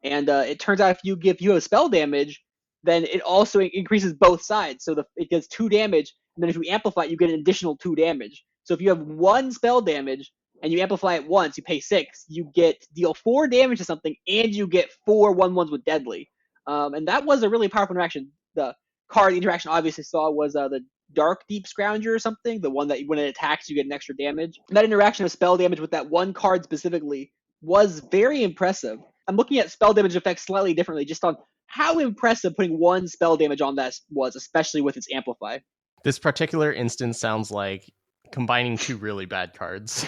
And it turns out if you have spell damage, then it also increases both sides. So it does 2 damage, and then if you amplify it, you get an additional 2 damage. So if you have 1 spell damage, and you amplify it once, you pay 6, you deal 4 damage to something, and you get 4 1/1s with Deadly. And that was a really powerful interaction. The card interaction obviously saw was the Dark Deep Scrounger or something, the one that when it attacks, you get an extra damage. And that interaction of spell damage with that one card specifically was very impressive. I'm looking at spell damage effects slightly differently, just on how impressive putting 1 spell damage on that was, especially with its Amplify. This particular instance sounds like combining 2 really bad cards.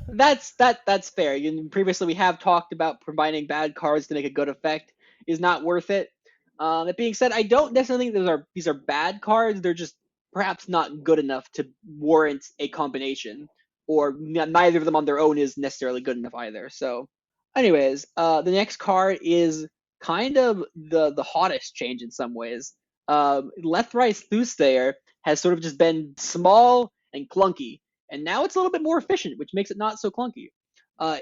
That's fair. Previously we have talked about combining bad cards to make a good effect is not worth it. That being said, I don't necessarily think these are bad cards. They're just perhaps not good enough to warrant a combination, or neither of them on their own is necessarily good enough either. So anyways, the next card is kind of the hottest change in some ways. Lethrice Soothsayer has sort of just been small and clunky, and now it's a little bit more efficient, which makes it not so clunky.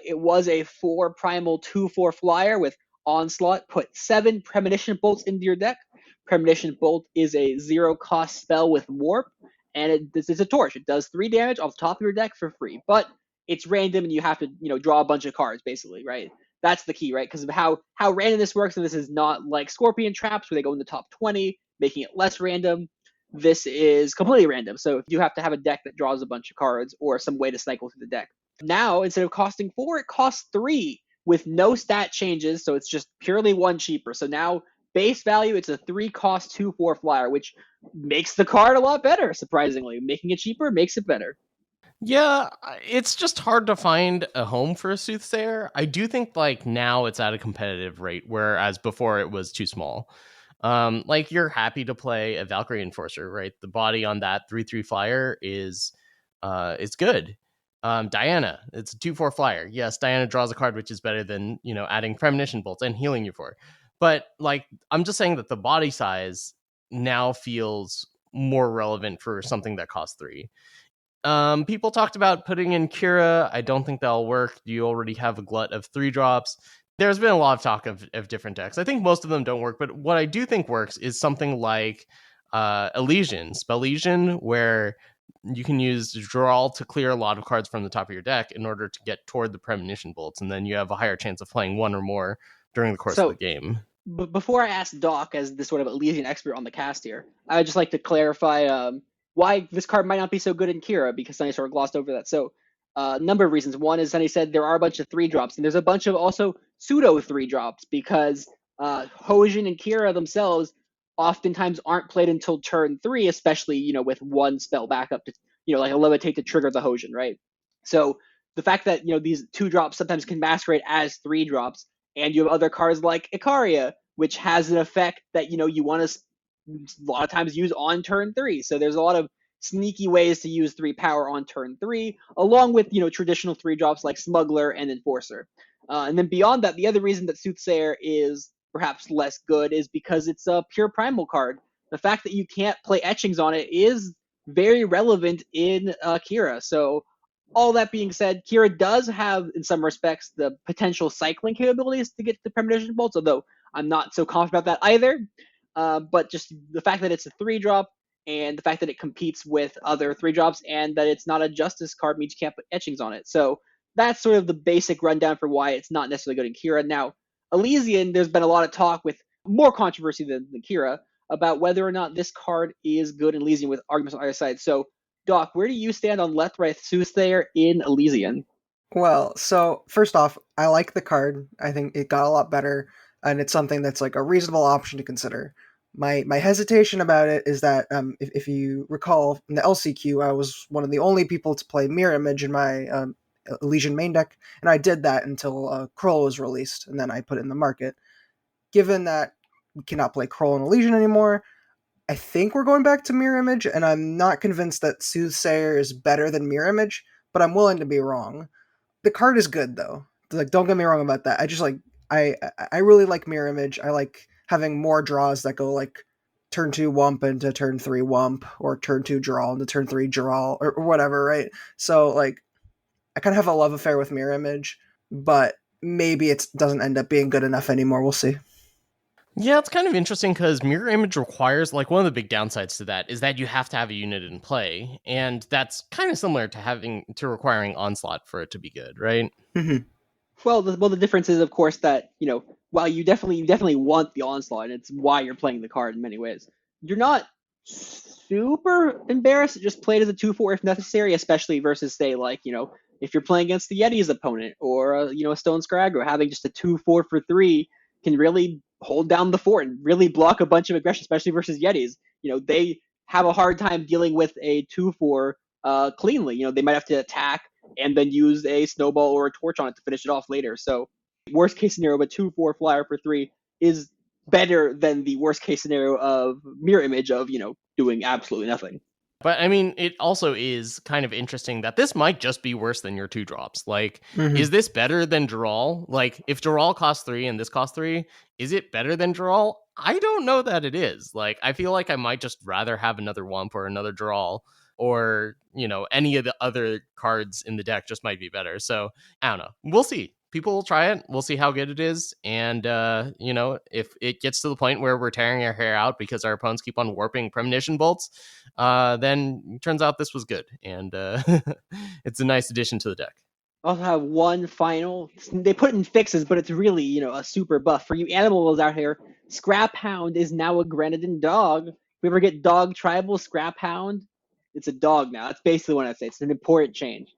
It was a 4 primal 2/4 flyer with Onslaught. Put 7 Premonition Bolts into your deck. Premonition Bolt is a 0-cost spell with Warp, and this is a torch. It does 3 damage off the top of your deck for free, but it's random and you have to, draw a bunch of cards basically, right? That's the key, right? Because of how random this works, and this is not like Scorpion Traps where they go in the top 20, making it less random. This is completely random. So you have to have a deck that draws a bunch of cards or some way to cycle through the deck. Now, instead of costing 4, it costs 3 with no stat changes, so it's just purely 1 cheaper. So now, base value, it's a 3-cost 2/4 flyer, which makes the card a lot better, surprisingly. Making it cheaper makes it better. Yeah, it's just hard to find a home for a Soothsayer. I do think like now it's at a competitive rate, whereas before it was too small. Like you're happy to play a Valkyrie Enforcer, right? The body on that 3/3 flyer is it's good. Diana, it's a 2/4 flyer. Yes, Diana draws a card which is better than, adding Premonition Bolts and healing you for. But like I'm just saying that the body size now feels more relevant for something that costs 3. People talked about putting in Kira. I don't think that'll work. You already have a glut of 3-drops. There's been a lot of talk of different decks. I think most of them don't work, but what I do think works is something like Elysian, Spellesian, where you can use draw to clear a lot of cards from the top of your deck in order to get toward the Premonition Bolts, and then you have a higher chance of playing 1 or more during the course of the game. Before I ask Doc, as the sort of Elysian expert on the cast here, I would just like to clarify why this card might not be so good in Kira, because Sunny sort of glossed over that. So a number of reasons. One is Sunny said there are a bunch of 3-drops, and there's a bunch of also pseudo 3-drops, because Hojin and Kira themselves oftentimes aren't played until turn 3, especially, with 1 spell backup to, like a Levitate to trigger the Hojin, right? So the fact that, these 2-drops sometimes can masquerade as 3-drops, and you have other cards like Icaria, which has an effect that, you want to a lot of times use on turn 3. So there's a lot of sneaky ways to use 3 power on turn 3, along with, traditional 3-drops like Smuggler and Enforcer. And then beyond that, the other reason that Soothsayer is perhaps less good is because it's a pure primal card. The fact that you can't play etchings on it is very relevant in Kira. So all that being said, Kira does have, in some respects, the potential cycling capabilities to get the Premonition Bolts, although I'm not so confident about that either. But just the fact that it's a 3-drop and the fact that it competes with other 3-drops and that it's not a Justice card means you can't put etchings on it. So that's sort of the basic rundown for why it's not necessarily good in Kira. Now, Elysian, there's been a lot of talk with more controversy than Kira about whether or not this card is good in Elysian, with arguments on either side. So, Doc, where do you stand on Lethraith Soothsayer in Elysian? Well, so first off, I like the card. I think it got a lot better, and it's something that's like a reasonable option to consider. My hesitation about it is that if you recall in the LCQ, I was one of the only people to play Mirror Image in my Elysian main deck, and I did that until Kroll was released, and then I put it in the market. Given that we cannot play Kroll and Elysian anymore, I think we're going back to Mirror Image, and I'm not convinced that Soothsayer is better than Mirror Image, but I'm willing to be wrong. The card is good though. Like, don't get me wrong about that. I just like I really like Mirror Image. I like having more draws that go like turn 2 Wump into turn 3 Wump, or turn 2 Draw into turn 3 Draw, or whatever, right? So like I kind of have a love affair with Mirror Image, but maybe it doesn't end up being good enough anymore. We'll see. Yeah, it's kind of interesting because Mirror Image requires, like, one of the big downsides to that is that you have to have a unit in play, and that's kind of similar to requiring Onslaught for it to be good, right? Mm-hmm. Well, the difference is, of course, that, while you definitely want the Onslaught, and it's why you're playing the card in many ways, you're not super embarrassed to just play it as a 2/4 if necessary, especially versus, say, like, if you're playing against the Yetis opponent, or a Stonescar aggro, having just a 2/4 for 3 can really hold down the fort and really block a bunch of aggression, especially versus Yetis. They have a hard time dealing with a 2/4 cleanly. They might have to attack and then use a snowball or a torch on it to finish it off later. So worst case scenario, a 2/4 flyer for 3 is better than the worst case scenario of Mirror Image of, doing absolutely nothing. But I mean, it also is kind of interesting that this might just be worse than your 2-drops. Like, Is this better than Dural? Like, if Dural costs 3 and this costs 3, is it better than Dural? I don't know that it is. Like, I feel like I might just rather have another Wump or another Dural, or, any of the other cards in the deck just might be better. So, I don't know. We'll see. people will try it. We'll see how good it is. And, if it gets to the point where we're tearing our hair out because our opponents keep on warping premonition bolts, then it turns out this was good. And it's a nice addition to the deck. I'll have one final. They put in fixes, but it's really, a super buff. For you animals out here, Scrap Hound is now a Grenadin dog. If we ever get dog tribal Scrap Hound, it's a dog now. That's basically what I say. It's an important change.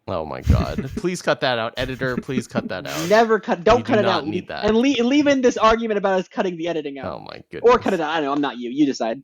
Oh my god. Please cut that out. Editor, please cut that out. Never cut. Don't cut it out. Need that. And leave in this argument about us cutting the editing out. Oh my goodness. Or cut it out. I don't know. I'm not you. You decide.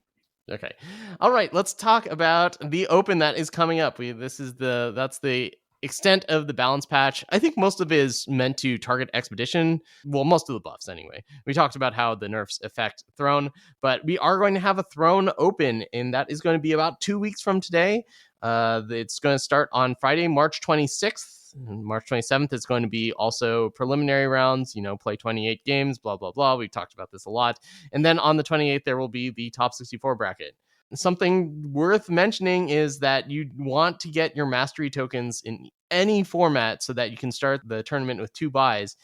Okay. All right. Let's talk about the open that is coming up. That's the extent of the balance patch. I think most of it is meant to target Expedition. Well, most of the buffs anyway. We talked about how the nerfs affect Throne, but we are going to have a Throne open, and that is going to be about 2 weeks from today. It's going to start on Friday, March 26th. March 27th is going to be also preliminary rounds, play 28 games, blah, blah, blah. We've talked about this a lot. And then on the 28th, there will be the top 64 bracket. Something worth mentioning is that you want to get your mastery tokens in any format so that you can start the tournament with 2 buys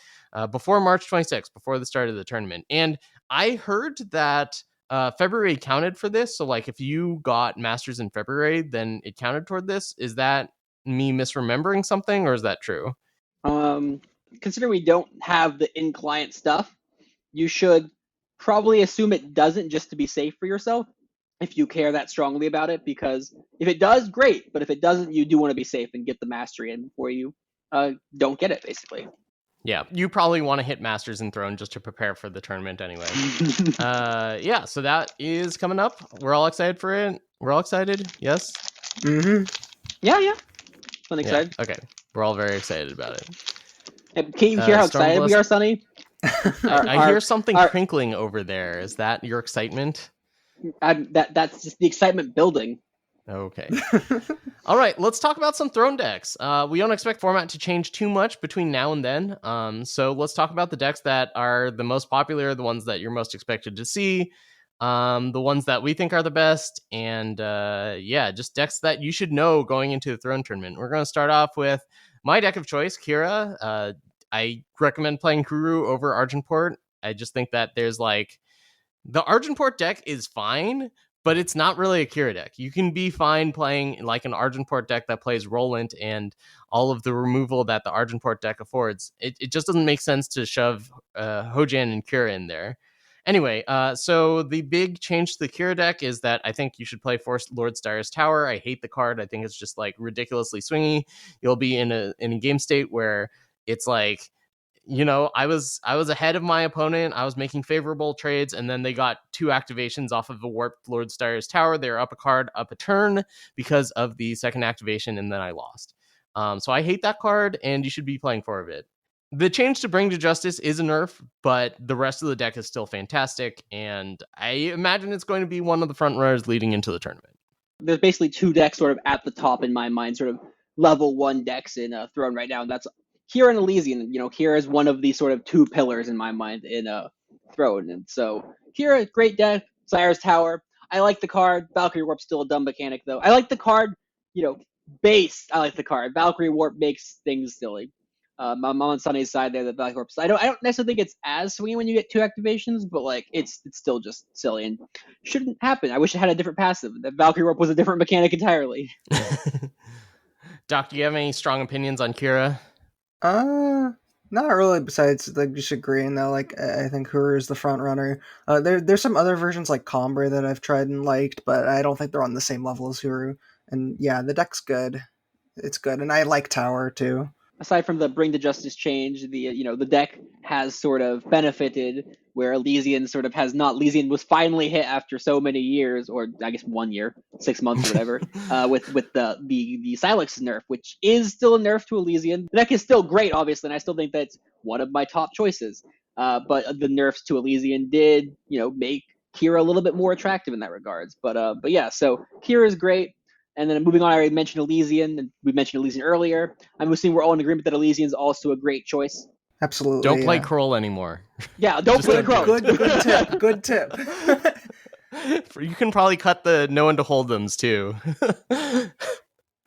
before March 26th, before the start of the tournament. And I heard that February counted for this. So like if you got masters in February, then it counted toward this. Is that me misremembering something, or is that true? Considering we don't have the in-client stuff, you should probably assume it doesn't, just to be safe for yourself, if you care that strongly about it, because if it does, great, but if it doesn't, you do want to be safe and get the mastery in before you don't get it, basically. Yeah, you probably want to hit Masters and Throne just to prepare for the tournament anyway. Yeah, so that is coming up. We're all excited for it. We're all excited, yes? Mm-hmm. Yeah. I'm excited. Yeah, okay, we're all very excited about it. Can you hear how excited we are, Sonny? I hear something crinkling over there. Is that your excitement? That's just the excitement building. Okay. All right, let's talk about some Throne decks. We don't expect format to change too much between now and then. So let's talk about the decks that are the most popular, the ones that you're most expected to see, the ones that we think are the best, and just decks that you should know going into the Throne tournament. We're going to start off with my deck of choice, Kira. I recommend playing Kuru over Argenport. I just think that there's the Argenport deck is fine, but it's not really a Kira deck. You can be fine playing like an Argenport deck that plays Roland and all of the removal that the Argenport deck affords. It just doesn't make sense to shove Hojan and Kira in there. Anyway, so the big change to the Kira deck is that I think you should play Force Lord Styrus Tower. I hate the card. I think it's just ridiculously swingy. You'll be in a game state where it's I was ahead of my opponent. I was making favorable trades, and then they got 2 activations off of a warped Lord Styrus Tower. They were up a card, up a turn because of the second activation, and then I lost. So I hate that card, and you should be playing 4 of it. The change to Bring to Justice is a nerf, but the rest of the deck is still fantastic, and I imagine it's going to be one of the front runners leading into the tournament. There's basically 2 decks sort of at the top in my mind, sort of level 1 decks in Throne right now, and that's Kira and Elysian. Kira is one of the sort of 2 pillars in my mind in Throne. And so Kira, great deck. Cyrus Tower, I like the card. Valkyrie Warp's still a dumb mechanic, though. I like the card, base. I like the card. Valkyrie Warp makes things silly. I'm on Sunny's side there, the Valkyrie Warp. I don't necessarily think it's as swingy when you get 2 activations, but it's still just silly and shouldn't happen. I wish it had a different passive. The Valkyrie Warp was a different mechanic entirely. Doc, do you have any strong opinions on Kira? Not really, besides just agreeing that I think Kuru is the front runner. There's some other versions like Combrei that I've tried and liked, but I don't think they're on the same level as Kuru. And yeah, the deck's good. It's good, and I like Tower too. Aside from the Bring to Justice change, the deck has sort of benefited where Elysian sort of has not. Elysian was finally hit after so many years, or I guess 1 year, 6 months or whatever, with the Silex nerf, which is still a nerf to Elysian. The deck is still great, obviously, and I still think that's one of my top choices. But the nerfs to Elysian did, make Kira a little bit more attractive in that regards. But yeah, so Kira is great. And then moving on, I already mentioned Elysian, and we mentioned Elysian earlier. I'm assuming we're all in agreement that Elysian is also a great choice. Absolutely. Don't play Kroll anymore. Yeah, don't play Kroll. Good tip. You can probably cut the no one to hold thems too.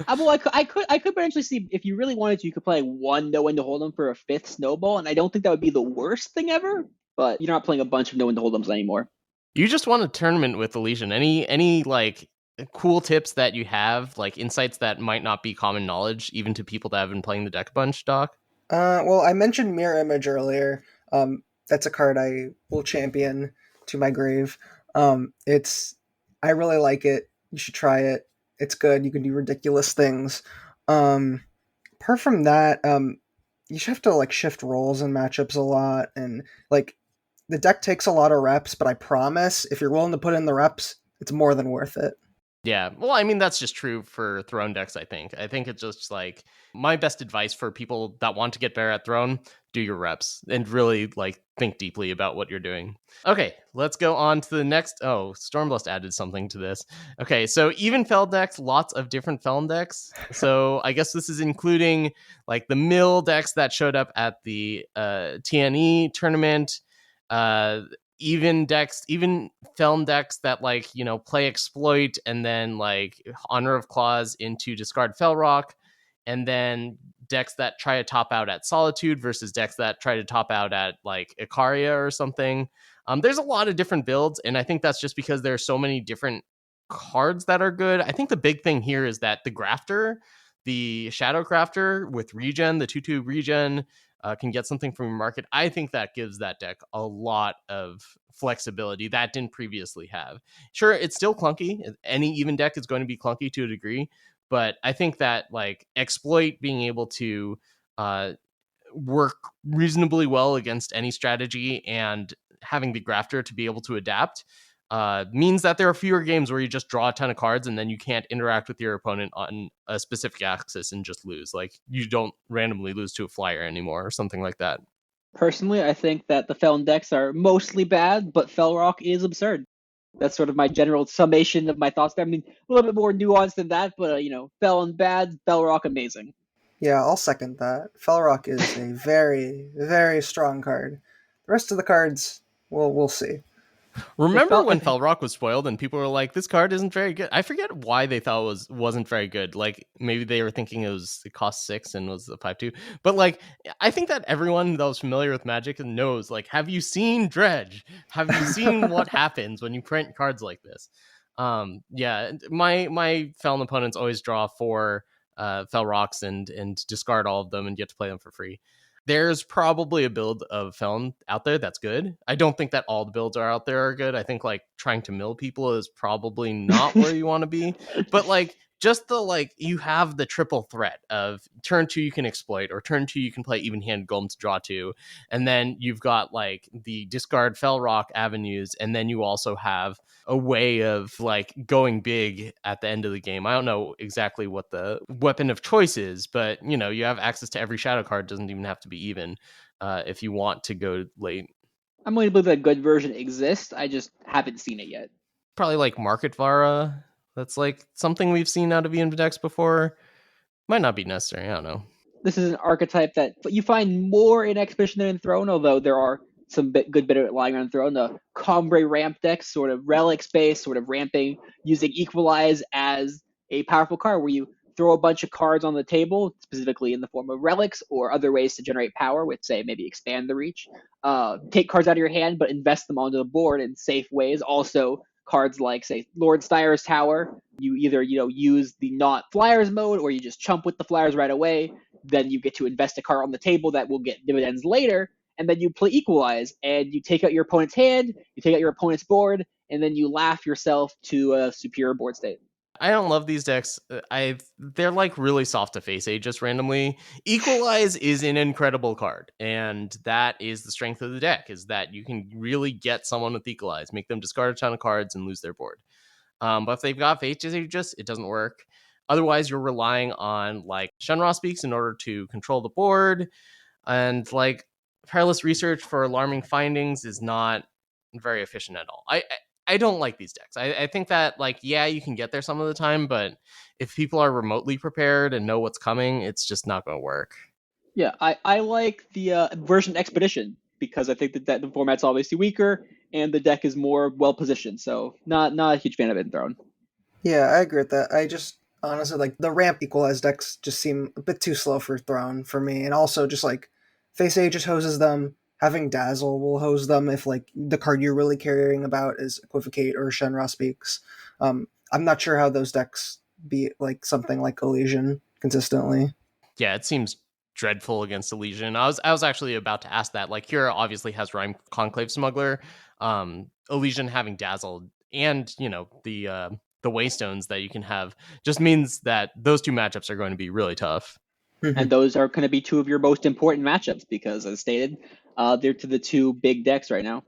Well, I could potentially see if you really wanted to, you could play one No One to Hold 'em for a 5th snowball, and I don't think that would be the worst thing ever. But you're not playing a bunch of No One to Hold 'ems anymore. You just won a tournament with Elysian. Any like cool tips that you have, like insights that might not be common knowledge, even to people that have been playing the deck a bunch, Doc? Well, I mentioned Mirror Image earlier. That's a card I will champion to my grave. I really like it. You should try it. It's good. You can do ridiculous things. Apart from that, you should have to like shift roles and matchups a lot, and like the deck takes a lot of reps. But I promise, if you're willing to put in the reps, it's more than worth it. Yeah, well, I mean, that's just true for Throne decks, I think. I think it's just like my best advice for people that want to get better at Throne, do your reps and really like think deeply about what you're doing. Okay, let's go on to the next. Oh, Stormblessed added something to this. Okay, so even Feln decks, lots of different Feln decks. So I guess this is including like the mill decks that showed up at the TNE tournament. Even Feln decks that like, play exploit and then like Honor of Claws into discard Felrock, and then decks that try to top out at Solitude versus decks that try to top out at like Icaria or something. There's a lot of different builds, and I think that's just because there are so many different cards that are good. I think the big thing here is that the Grafter, the Shadow Crafter with regen, the 2/2 regen, can get something from your market. I think that gives that deck a lot of flexibility that didn't previously have. Sure, it's still clunky. Any even deck is going to be clunky to a degree, but I think that like exploit being able to work reasonably well against any strategy and having the Grafter to be able to adapt means that there are fewer games where you just draw a ton of cards and then you can't interact with your opponent on a specific axis and just lose. Like you don't randomly lose to a flyer anymore or something like that. Personally, I think that the Feln decks are mostly bad, but Felrock is absurd. That's sort of my general summation of my thoughts there. I mean, a little bit more nuanced than that, but Feln bad, Felrock amazing. Yeah, I'll second that. Felrock is a very, very strong card. The rest of the cards, we'll see. Remember when Felrock was spoiled and people were like, this card isn't very good? I forget why they thought it wasn't very good. Like maybe they were thinking it cost 6 and was a 5/2. But like I think that everyone that was familiar with Magic knows, like, have you seen Dredge? Have you seen what happens when you print cards like this? Yeah, my Feln opponents always draw 4 Felrocks and discard all of them and get to play them for free. There's probably a build of Feln out there that's good. I don't think that all the builds out there are good. I think like trying to mill people is probably not where you want to be. But like just you have the triple threat of turn 2 you can exploit, or turn 2 you can play even-handed golem to draw 2, and then you've got like the discard Felrock avenues, and then you also have a way of like going big at the end of the game. I don't know exactly what the weapon of choice is, but you have access to every shadow card. It doesn't even have to be even if you want to go late. I'm willing to believe that a good version exists. I just haven't seen it yet. Probably like Market Vara. That's like something we've seen out of Ian Videx before. Might not be necessary. I don't know. This is an archetype that you find more in Expedition than in Throne, although there are some good bit of it lying around Throne. The Combrei ramp deck, sort of relic space, sort of ramping, using Equalize as a powerful card where you throw a bunch of cards on the table, specifically in the form of relics or other ways to generate power, with, say, maybe expand the reach. Take cards out of your hand, but invest them onto the board in safe ways. Also, cards like, say, Lord Styre's Tower, you either use the not flyers mode, or you just chump with the flyers right away. Then you get to invest a card on the table that will get dividends later, and then you play Equalize, and you take out your opponent's hand, you take out your opponent's board, and then you laugh yourself to a superior board state. I don't love these decks. They're like really soft to face just randomly. Equalize is an incredible card, and that is the strength of the deck, is that you can really get someone with Equalize, make them discard a ton of cards and lose their board. But if they've got Face Aegis, it doesn't work. Otherwise, you're relying on like Shenra Speaks in order to control the board, and like Perilous Research for alarming findings is not very efficient at all. I don't like these decks. I think that, like, yeah, you can get there some of the time, but if people are remotely prepared and know what's coming, it's just not going to work. Yeah, I like the version Expedition, because I think that the format's obviously weaker and the deck is more well positioned. So not a huge fan of it in Throne. Yeah, I agree with that. Honestly, like the Ramp Equalize decks just seem a bit too slow for Throne for me, and also just like Face Aegis hoses them. Having Dazzle will hose them if like the card you're really caring about is Equivocate or Shenra Speaks. I'm not sure how those decks beat like something like Elysian consistently. Yeah, it seems dreadful against Elysian. I was actually about to ask that. Like, Kira obviously has Rhyme Conclave Smuggler. Elysian having Dazzle and, you know, the Waystones that you can have just means that those two matchups are going to be really tough. And those are going to be two of your most important matchups because, as stated, they're to the two big decks right now.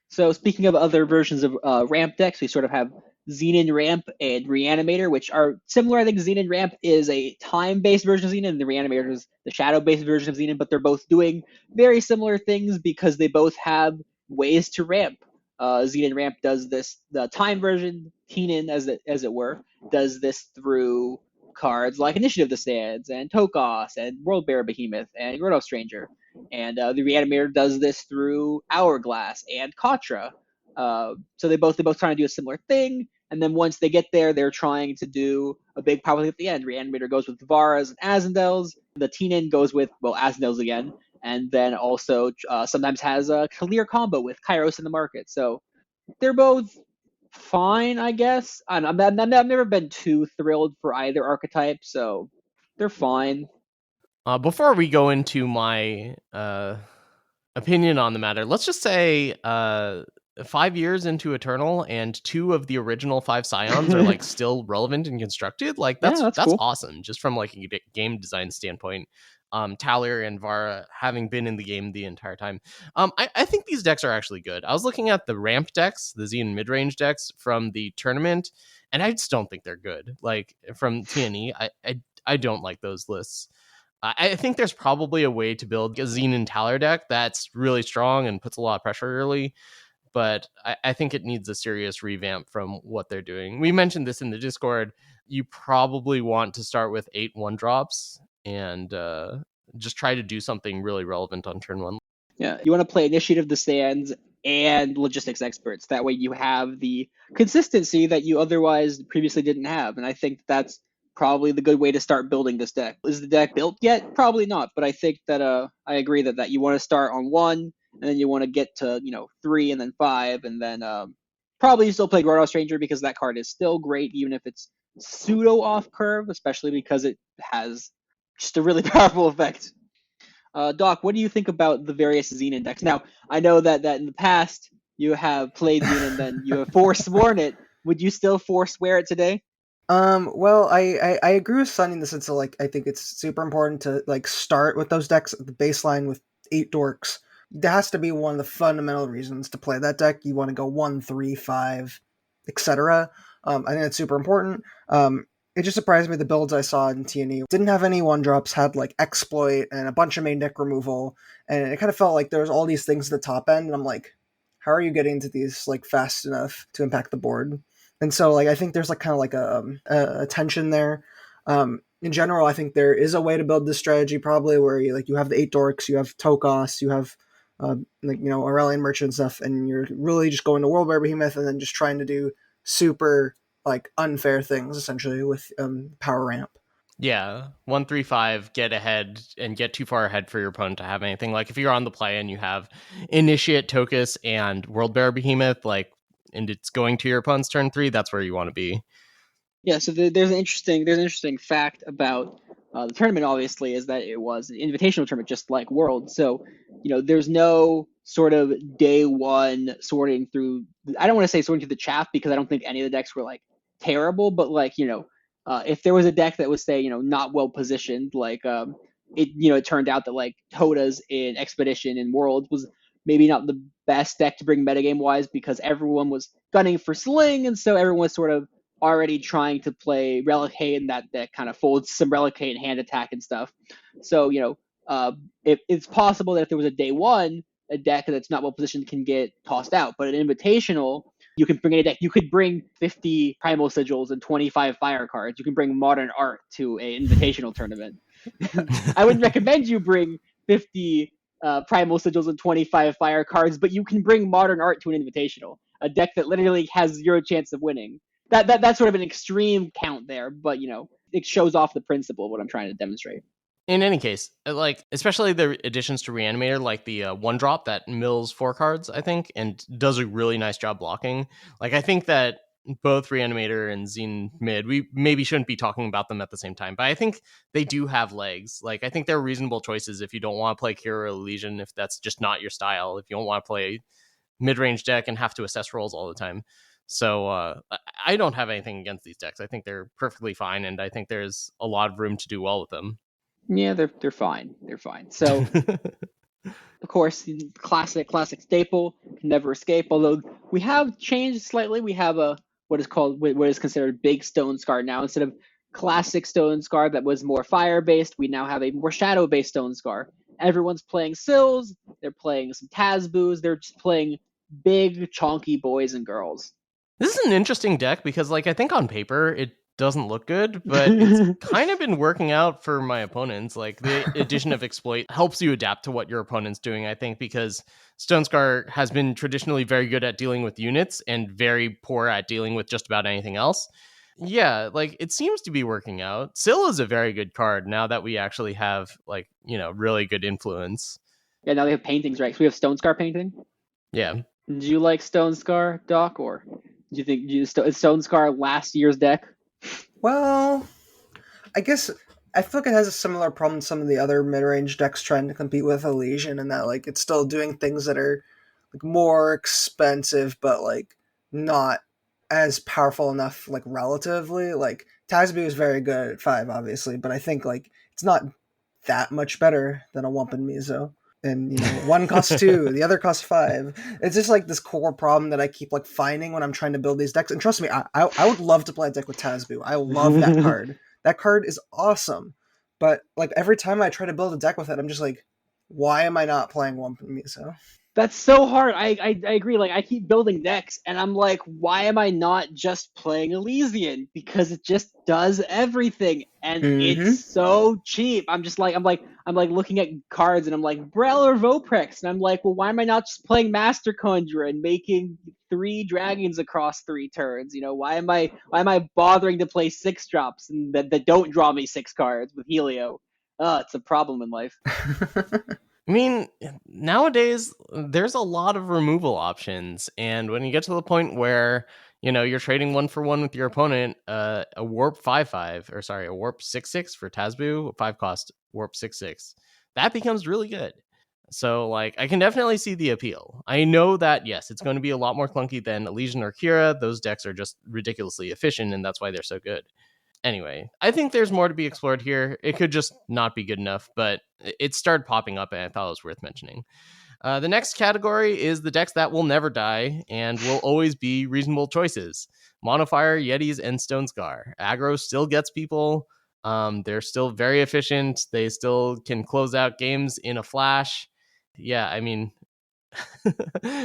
So speaking of other versions of ramp decks, we sort of have Xenan Ramp and Reanimator, which are similar. I think Xenan Ramp is a time-based version of Xenan, and the Reanimator is the shadow-based version of Xenan, but they're both doing very similar things because they both have ways to ramp. Xenan Ramp does this, the time version, TNE, as it were, does this through cards like Initiative the Sands and Tokos and Worldbearer Behemoth and Groto Stranger. And the Reanimator does this through Hourglass and Katra. So they both trying to do a similar thing. And then once they get there, they're trying to do a big power thing at the end. Reanimator goes with Varas and Azendels. The TNE goes with, well, Azendels again. And then also sometimes has a clear combo with Kairos in the market. So they're both fine, I guess. I've never been too thrilled for either archetype, so they're fine. Before we go into my opinion on the matter, let's just say 5 years into Eternal and 2 of the original 5 Scions are like still relevant and constructed. Like that's cool. Awesome, just from like a game design standpoint. Talir and Vara having been in the game the entire time. I think these decks are actually good. I was looking at the ramp decks, the Xenan mid-range decks from the tournament, and I just don't think they're good. Like from TNE, I don't like those lists. I think there's probably a way to build a Xenan Talir deck that's really strong and puts a lot of pressure early, but I think it needs a serious revamp from what they're doing. We mentioned this in the Discord. You probably want to start with 8 1-drops and just try to do something really relevant on turn 1. Yeah, you want to play Initiative the Sands and Logistics Experts. That way you have the consistency that you otherwise previously didn't have. And I think that's probably the good way to start building this deck. Is the deck built yet? Probably not. But I think that I agree that you want to start on 1, and then you want to get to 3 and then 5, and then probably still play Groto Stranger because that card is still great, even if it's pseudo off curve, especially because it has just a really powerful effect. Doc, what do you think about the various Xenan decks? Now, I know that in the past you have played Xenan, then you have forsworn it. Would you still forswear it today? Well, I agree with Sunny in the sense of like I think it's super important to like start with those decks at the baseline with 8 dorks. That has to be one of the fundamental reasons to play that deck. You want to go 1, 3, 5, etc. I think that's super important. It just surprised me the builds I saw in TNE didn't have any 1-drops, had like Exploit and a bunch of main deck removal, and it kind of felt like there was all these things at the top end, and I'm like, how are you getting to these like fast enough to impact the board? And so like I think there's like kind of like a tension there. In general, I think there is a way to build this strategy probably where you have the 8 dorks, you have Tokos, you have Aurelian Merchant and stuff, and you're really just going to Worldbearer Behemoth and then just trying to do super like unfair things essentially with power ramp. Yeah, 1, 3, 5, get ahead and get too far ahead for your opponent to have anything. Like if you're on the play and you have Initiate, Tokos, and Worldbearer Behemoth, like, and it's going to your opponent's turn 3, that's where you want to be. Yeah, so there's an interesting fact about the tournament. Obviously, is that it was an invitational tournament, just like Worlds. So there's no sort of day one sorting through. I don't want to say sorting through the chaff because I don't think any of the decks were like terrible, but like if there was a deck that was say not well positioned, like it turned out that like Todas in Expedition and Worlds was maybe not the best deck to bring metagame wise because everyone was gunning for Sling, and so everyone was sort of already trying to play Relicate, and that kind of folds some Relicate and hand attack and stuff. So it's possible that if there was a day one, a deck that's not well positioned can get tossed out. But an invitational, you can bring a deck. You could bring 50 Primal Sigils and 25 Fire cards. You can bring Modern Art to an invitational tournament. I wouldn't recommend you bring 50 Primal Sigils and 25 Fire cards, but you can bring Modern Art to an invitational, a deck that literally has 0 chance of winning. that's sort of an extreme count there, but it shows off the principle of what I'm trying to demonstrate. In any case, like, especially the additions to Reanimator, like the 1-drop that mills 4 cards, I think, and does a really nice job blocking. Like, I think that both Reanimator and Xenan Mid, we maybe shouldn't be talking about them at the same time, but I think they do have legs. Like, I think they're reasonable choices if you don't want to play Kira or Elysian, if that's just not your style, if you don't want to play mid-range deck and have to assess rolls all the time. So I don't have anything against these decks. I think they're perfectly fine, and I think there's a lot of room to do well with them. Yeah, they're fine. They're fine. So, of course, classic staple, can never escape. Although we have changed slightly. We have what is considered big Stonescar now. Instead of classic Stonescar that was more fire based, we now have a more shadow based Stonescar. Everyone's playing Sills. They're playing some Tazboos. They're just playing big chonky boys and girls. This is an interesting deck because, like, I think on paper it doesn't look good, but it's kind of been working out for my opponents. Like, the addition of Exploit helps you adapt to what your opponent's doing, I think, because Stonescar has been traditionally very good at dealing with units and very poor at dealing with just about anything else. Yeah, like, it seems to be working out. Syl is a very good card now that we actually have, like, really good influence. Yeah, now they have paintings, right? So we have Stonescar painting. Yeah. Do you like Stonescar, Doc, or do you think is Stonescar last year's deck? Well, I guess I feel like it has a similar problem to some of the other mid-range decks trying to compete with Elysian, in that, like, it's still doing things that are, like, more expensive, but, like, not as powerful enough, like, relatively. Like, Tazboo is very good at 5, obviously, but I think, like, it's not that much better than a Wump and Mizo. And, one costs 2, the other costs 5. It's just, like, this core problem that I keep, like, finding when I'm trying to build these decks. And trust me, I would love to play a deck with Tazboo. I love that card. That card is awesome. But, like, every time I try to build a deck with it, I'm just like, why am I not playing Wump and Mizo? That's so hard. I agree. Like, I keep building decks, and I'm like, why am I not just playing Elysian? Because it just does everything, and it's so cheap. I'm looking at cards, and I'm like, Brel or Voprex, and I'm like, well, why am I not just playing Master Conjurer and making 3 dragons across 3 turns? Why am I bothering to play 6 drops and that don't draw me 6 cards with Helio? It's a problem in life. I mean, nowadays, there's a lot of removal options, and when you get to the point where, you're trading 1-for-1 with your opponent, a Warp 5/5, or sorry, a Warp 6/6 for Tazboo, 5 cost Warp 6/6, that becomes really good. So, like, I can definitely see the appeal. I know that, yes, it's going to be a lot more clunky than Elysian or Kira. Those decks are just ridiculously efficient, and that's why they're so good. Anyway, I think there's more to be explored here. It could just not be good enough, but it started popping up, and I thought it was worth mentioning. The next category is the decks that will never die and will always be reasonable choices. Monofire, Yetis, and Stonescar. Aggro still gets people. They're still very efficient. They still can close out games in a flash. Yeah, I mean,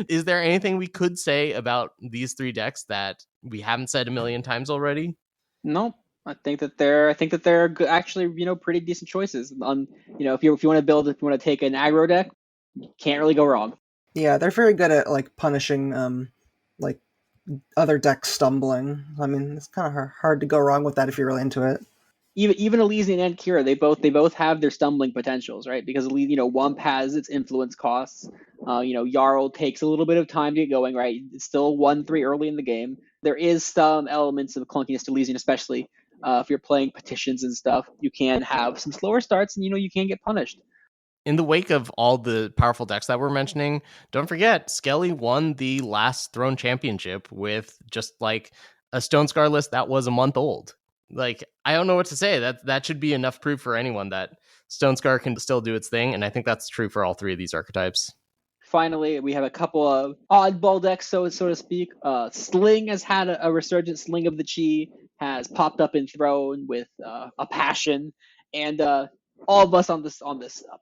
is there anything we could say about these 3 decks that we haven't said a million times already? Nope. I think that they're actually, pretty decent choices. If you want to take an aggro deck, you can't really go wrong. Yeah, they're very good at, like, punishing like, other decks stumbling. I mean, it's kind of hard to go wrong with that if you're really into it. Even Elysian and Kira, they both have their stumbling potentials, right? Because Wump has its influence costs. Jarl takes a little bit of time to get going, right? It's still 1-3 early in the game. There is some elements of clunkiness to Elysian, especially if you're playing petitions and stuff. You can have some slower starts, and you can get punished. In the wake of all the powerful decks that we're mentioning, don't forget, Skelly won the last Throne Championship with just, like, a Stonescar list that was a month old. Like, I don't know what to say. That should be enough proof for anyone that Stonescar can still do its thing, and I think that's true for all 3 of these archetypes. Finally, we have a couple of oddball decks, so to speak. Sling has had a resurgence. Sling of the Chi has popped up in Throne with a passion, and all of us on this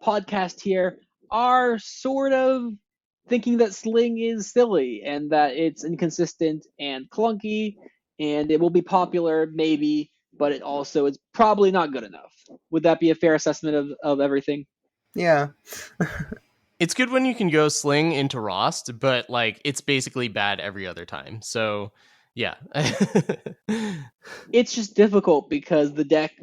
podcast here are sort of thinking that Sling is silly and that it's inconsistent and clunky, and it will be popular maybe, but it also is probably not good enough. Would that be a fair assessment of everything? Yeah. It's good when you can go Sling into Rost, but, like, it's basically bad every other time. So, Yeah. It's just difficult because the deck,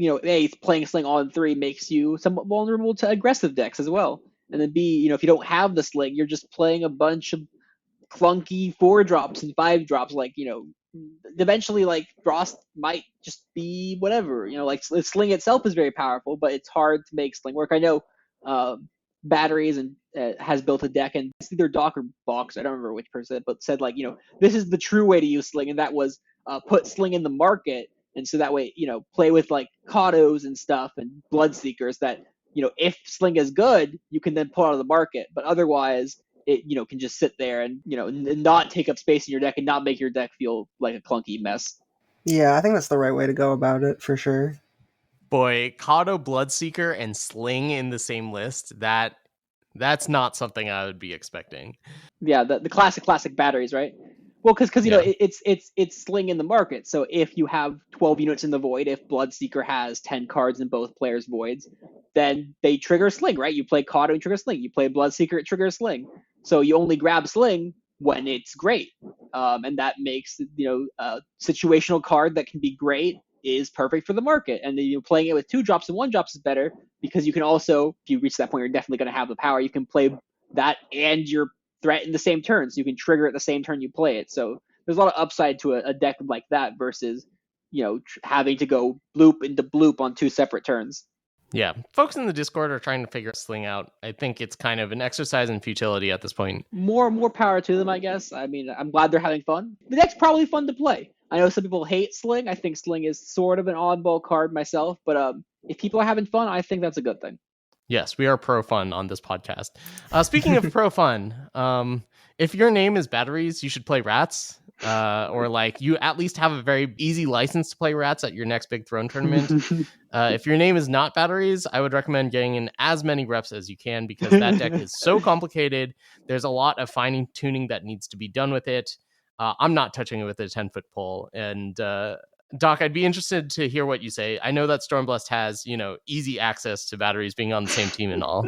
playing Sling on 3 makes you somewhat vulnerable to aggressive decks as well. And then B, if you don't have the Sling, you're just playing a bunch of clunky 4-drops and 5-drops. Eventually, Frost might just be whatever. Sling itself is very powerful, but it's hard to make Sling work. I know Batteries and has built a deck, and it's either Doc or Box, I don't remember which person, but said this is the true way to use Sling, and that was put Sling in the market, and so that way play with Kados and stuff and Bloodseekers that if Sling is good, you can then pull out of the market, but otherwise it can just sit there and not take up space in your deck and not make your deck feel like a clunky mess. Yeah, I think that's the right way to go about it for sure. Boy, Kado, Bloodseeker, and Sling in the same list, that's not something I would be expecting. Yeah, the classic Batteries, right? Well, because it's Sling in the market. So if you have 12 units in the void, if Bloodseeker has 10 cards in both players' voids, then they trigger Sling, right? You play Kado and trigger Sling. You play Bloodseeker, it triggers Sling. So you only grab Sling when it's great, and that makes a situational card that can be great is perfect for the market. And then playing it with 2-drops and 1-drops is better because you can also, if you reach that point, you're definitely going to have the power. You can play that and your threat in the same turn, so you can trigger it the same turn you play it. So there's a lot of upside to a deck like that versus having to go bloop into bloop on 2 separate turns. Yeah, folks in the Discord are trying to figure Sling out. I think it's kind of an exercise in futility at this point. More power to them, I guess. I mean, I'm glad they're having fun. The deck's probably fun to play. I know some people hate Sling. I think Sling is sort of an oddball card myself, but if people are having fun, I think that's a good thing. Yes, we are pro fun on this podcast. Speaking of pro fun, if your name is Batteries, you should play Rats. Or you at least have a very easy license to play Rats at your next big Throne tournament. If your name is not Batteries, I would recommend getting in as many reps as you can because that deck is so complicated. There's a lot of fine tuning that needs to be done with it. I'm not touching it with a 10-foot pole. And Doc, I'd be interested to hear what you say. I know that Stormblessed has, easy access to Batteries being on the same team and all.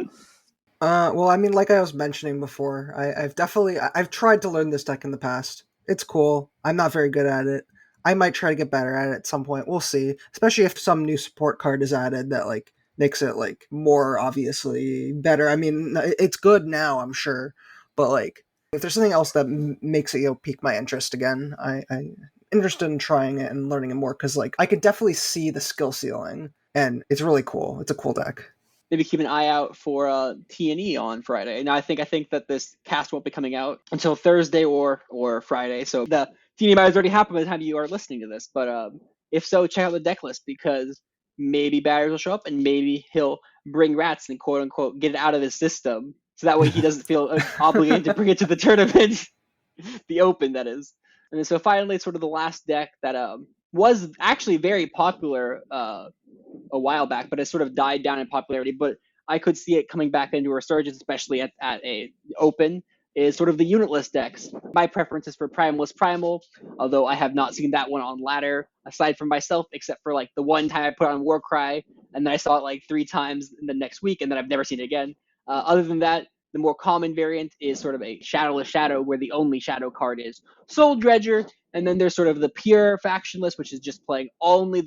Well, I mean, like I was mentioning before, I've tried to learn this deck in the past. It's cool. I'm not very good at it. I might try to get better at it at some point. We'll see. Especially if some new support card is added that makes it more obviously better. I mean, it's good now, I'm sure, but if there's something else that makes it pique my interest again, I'm interested in trying it and learning it more because I could definitely see the skill ceiling and it's really cool. It's a cool deck. Maybe keep an eye out for TNE on Friday. And I think that this cast won't be coming out until Thursday or Friday. So the TNE might have already happened by the time you are listening to this. But if so, check out the deck list because maybe Batteries will show up and maybe he'll bring Rats and quote unquote get it out of his system. So that way he doesn't feel obligated to bring it to the tournament, the Open, that is. And then so finally, sort of the last deck that was actually very popular a while back, but it sort of died down in popularity. But I could see it coming back into a resurgence, especially at a Open, is sort of the Unitless decks. My preference is for Primalist Primal, although I have not seen that one on ladder, aside from myself, except for the one time I put on Warcry, and then I saw it 3 times in the next week, and then I've never seen it again. Other than that, the more common variant is sort of a Shadowless Shadow, where the only shadow card is Soul Dredger, and then there's sort of the pure Factionless, which is just playing all the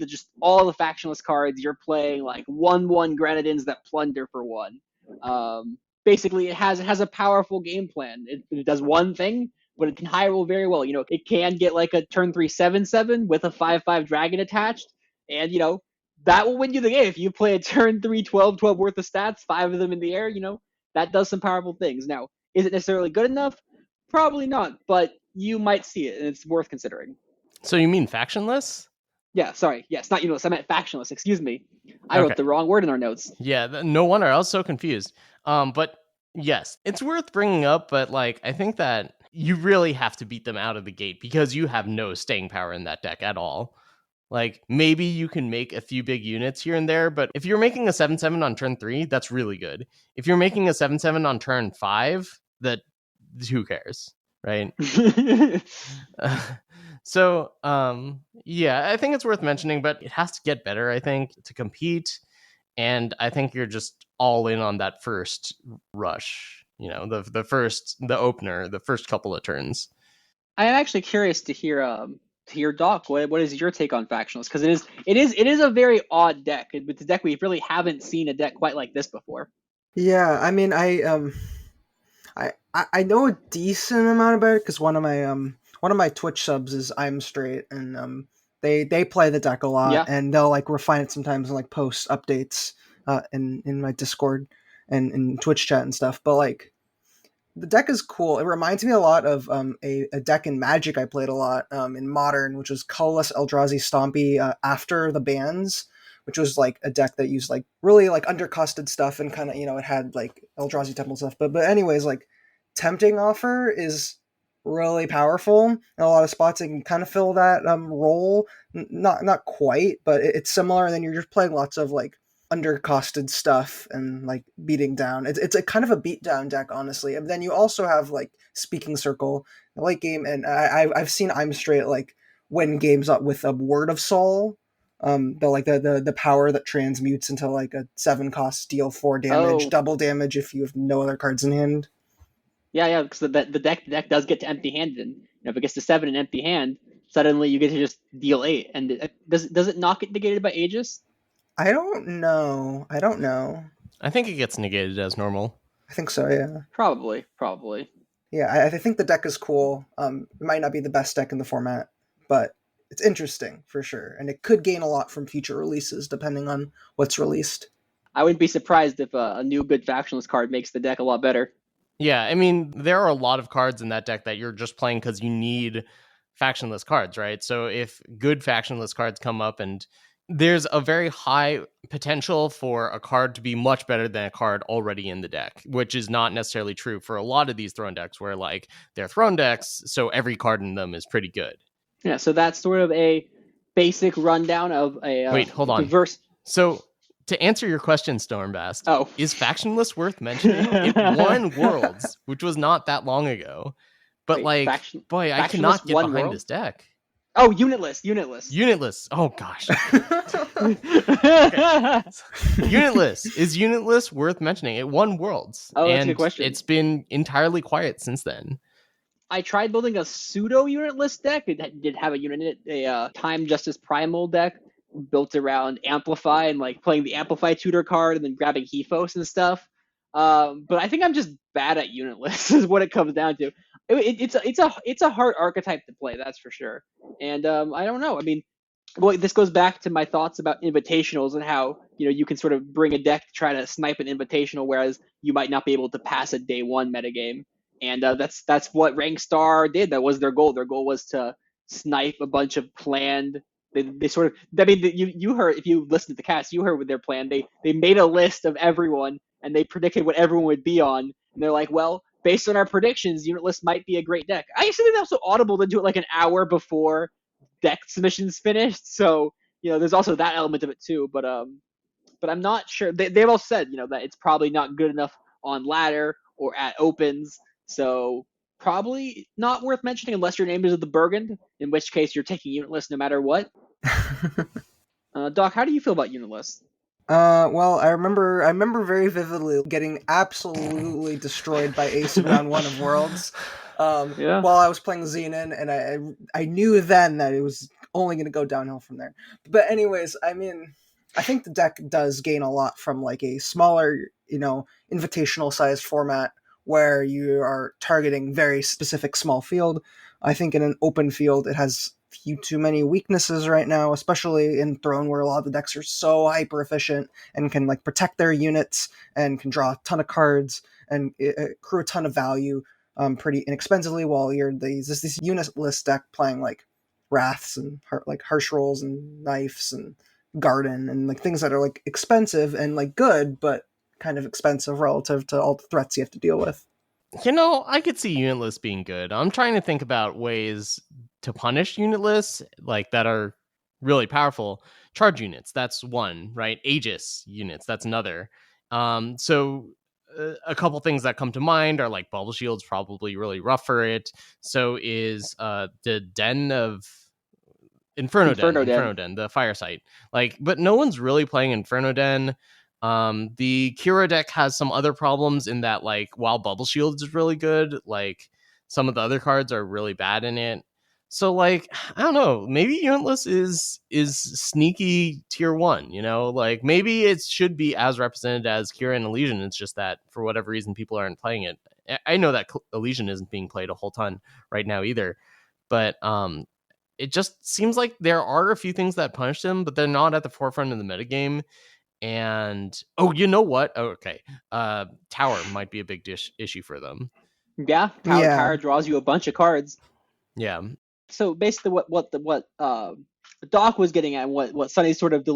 Factionless cards. You're playing 1/1 Grenadins that plunder for 1. Basically, it has a powerful game plan. It does one thing, but it can high roll very well. It can get a turn 3 7/7 with a 5/5 dragon attached, and that will win you the game. If you play a turn 3 12/12 worth of stats, 5 of them in the air, that does some powerful things. Now, is it necessarily good enough? Probably not, but you might see it, and it's worth considering. So you mean Factionless? Yeah, sorry. Yes, not Unitless. I meant Factionless. Excuse me. I wrote the wrong word in our notes. Yeah, no wonder. I was so confused. But yes, it's worth bringing up, but I think that you really have to beat them out of the gate because you have no staying power in that deck at all. Maybe you can make a few big units here and there, but if you're making a 7/7 on turn 3, that's really good. If you're making a 7/7 on turn 5, who cares, right? So, yeah, I think it's worth mentioning, but it has to get better, I think, to compete. And I think you're just all in on that first rush, the opener, the first couple of turns. I am actually curious to hear hear Doc. What is your take on Factionless? Because it is a very odd deck. It's a deck we really haven't seen a deck quite like this before. Yeah, I mean, I know a decent amount about it because one of my Twitch subs is I'm Straight, and they play the deck a lot, and they'll like refine it sometimes and like post updates in my Discord and in Twitch chat and stuff. But like the deck is cool. It reminds me a lot of a deck in Magic I played a lot in Modern, which was Colorless Eldrazi Stompy after the bans, which was like a deck that used like really like undercosted stuff and kind of, it had like Eldrazi Temple stuff. But anyways, like Tempting Offer is really powerful in a lot of spots. It can kind of fill that role. Not quite, but it's similar. And then you're just playing lots of like undercosted stuff and like beating down. It's a kind of a beatdown deck, honestly. And then you also have like Speaking Circle, the late game, and I've seen I'm Straight like win games up with a Word of Soul. The power that transmutes into like a 7-cost, deal 4 damage, double damage if you have no other cards in hand. Yeah, because the deck does get to empty handed, and if it gets to 7 in empty hand, suddenly you get to just deal 8. And does it not get negated by Aegis? I don't know. I think it gets negated as normal. I think so, yeah. Probably. Yeah, I think the deck is cool. It might not be the best deck in the format, but it's interesting for sure. And it could gain a lot from future releases depending on what's released. I wouldn't be surprised if a new good Factionless card makes the deck a lot better. Yeah, I mean, there are a lot of cards in that deck that you're just playing because you need Factionless cards, right? So if good Factionless cards come up, and there's a very high potential for a card to be much better than a card already in the deck, which is not necessarily true for a lot of these throne decks where like they're throne decks, so every card in them is pretty good. Yeah, so that's sort of a basic rundown of a Wait, hold on. diverse... So to answer your question, Stormbast, is Factionless worth mentioning? It won Worlds, which was not that long ago. But I cannot get behind this deck. Oh, Unitless. Oh, gosh. Unitless. Is Unitless worth mentioning? It won Worlds. Oh, that's a good question. It's been entirely quiet since then. I tried building a pseudo Unitless deck. It did have a Time Justice Primal deck built around Amplify and like playing the Amplify tutor card and then grabbing Hefos and stuff. But I think I'm just bad at Unitless is what it comes down to. It's a hard archetype to play, that's for sure. And I don't know. I mean, this goes back to my thoughts about invitationals and how you can sort of bring a deck to try to snipe an invitational, whereas you might not be able to pass a day one metagame. And that's what Rankstar did. That was their goal. Their goal was to snipe a bunch of planned. They sort of. I mean, you heard, if you listened to the cast, you heard what their plan. They made a list of everyone and they predicted what everyone would be on. And they're like, well, based on our predictions, Unitless might be a great deck. I actually think that's so audible to do it like an hour before deck submissions finished. So there's also that element of it too. But I'm not sure. They've all said that it's probably not good enough on ladder or at opens. So probably not worth mentioning unless your name is the Burgund, in which case you're taking Unitless no matter what. Doc, how do you feel about Unitless? Well, I remember very vividly getting absolutely destroyed by Ace in round 1 of Worlds. While I was playing Xenan, and I knew then that it was only going to go downhill from there. But anyways, I mean, I think the deck does gain a lot from like a smaller, invitational sized format where you are targeting very specific small field. I think in an open field, it has few too many weaknesses right now, especially in Throne, where a lot of the decks are so hyper efficient and can like protect their units and can draw a ton of cards and accrue a ton of value pretty inexpensively, while you're this Unitless deck playing like Wraths and Harsh Rolls and Knives and Garden and like things that are like expensive and like good, but kind of expensive relative to all the threats you have to deal with. I could see Unitless being good. I'm trying to think about ways to punish Unitless like that are really powerful. Charge units, that's one, right? Aegis units, that's another. So a couple things that come to mind are like Bubble Shield's probably really rough for it. So is the Den of Inferno Den, the fire site. But no one's really playing Inferno Den. The Kira deck has some other problems in that, like, while Bubble Shield is really good, like some of the other cards are really bad in it. So, like, I don't know, maybe Unitless is sneaky tier 1, you know? Like, maybe it should be as represented as Kira and Elysian. It's just that, for whatever reason, people aren't playing it. I know that Elysian isn't being played a whole ton right now either. But it just seems like there are a few things that punish them, but they're not at the forefront of the metagame. And, oh, you know what? Oh, okay. Tower might be a big issue for them. Yeah, Tower draws you a bunch of cards. Yeah. So basically, what Doc was getting at, what Sunny's sort of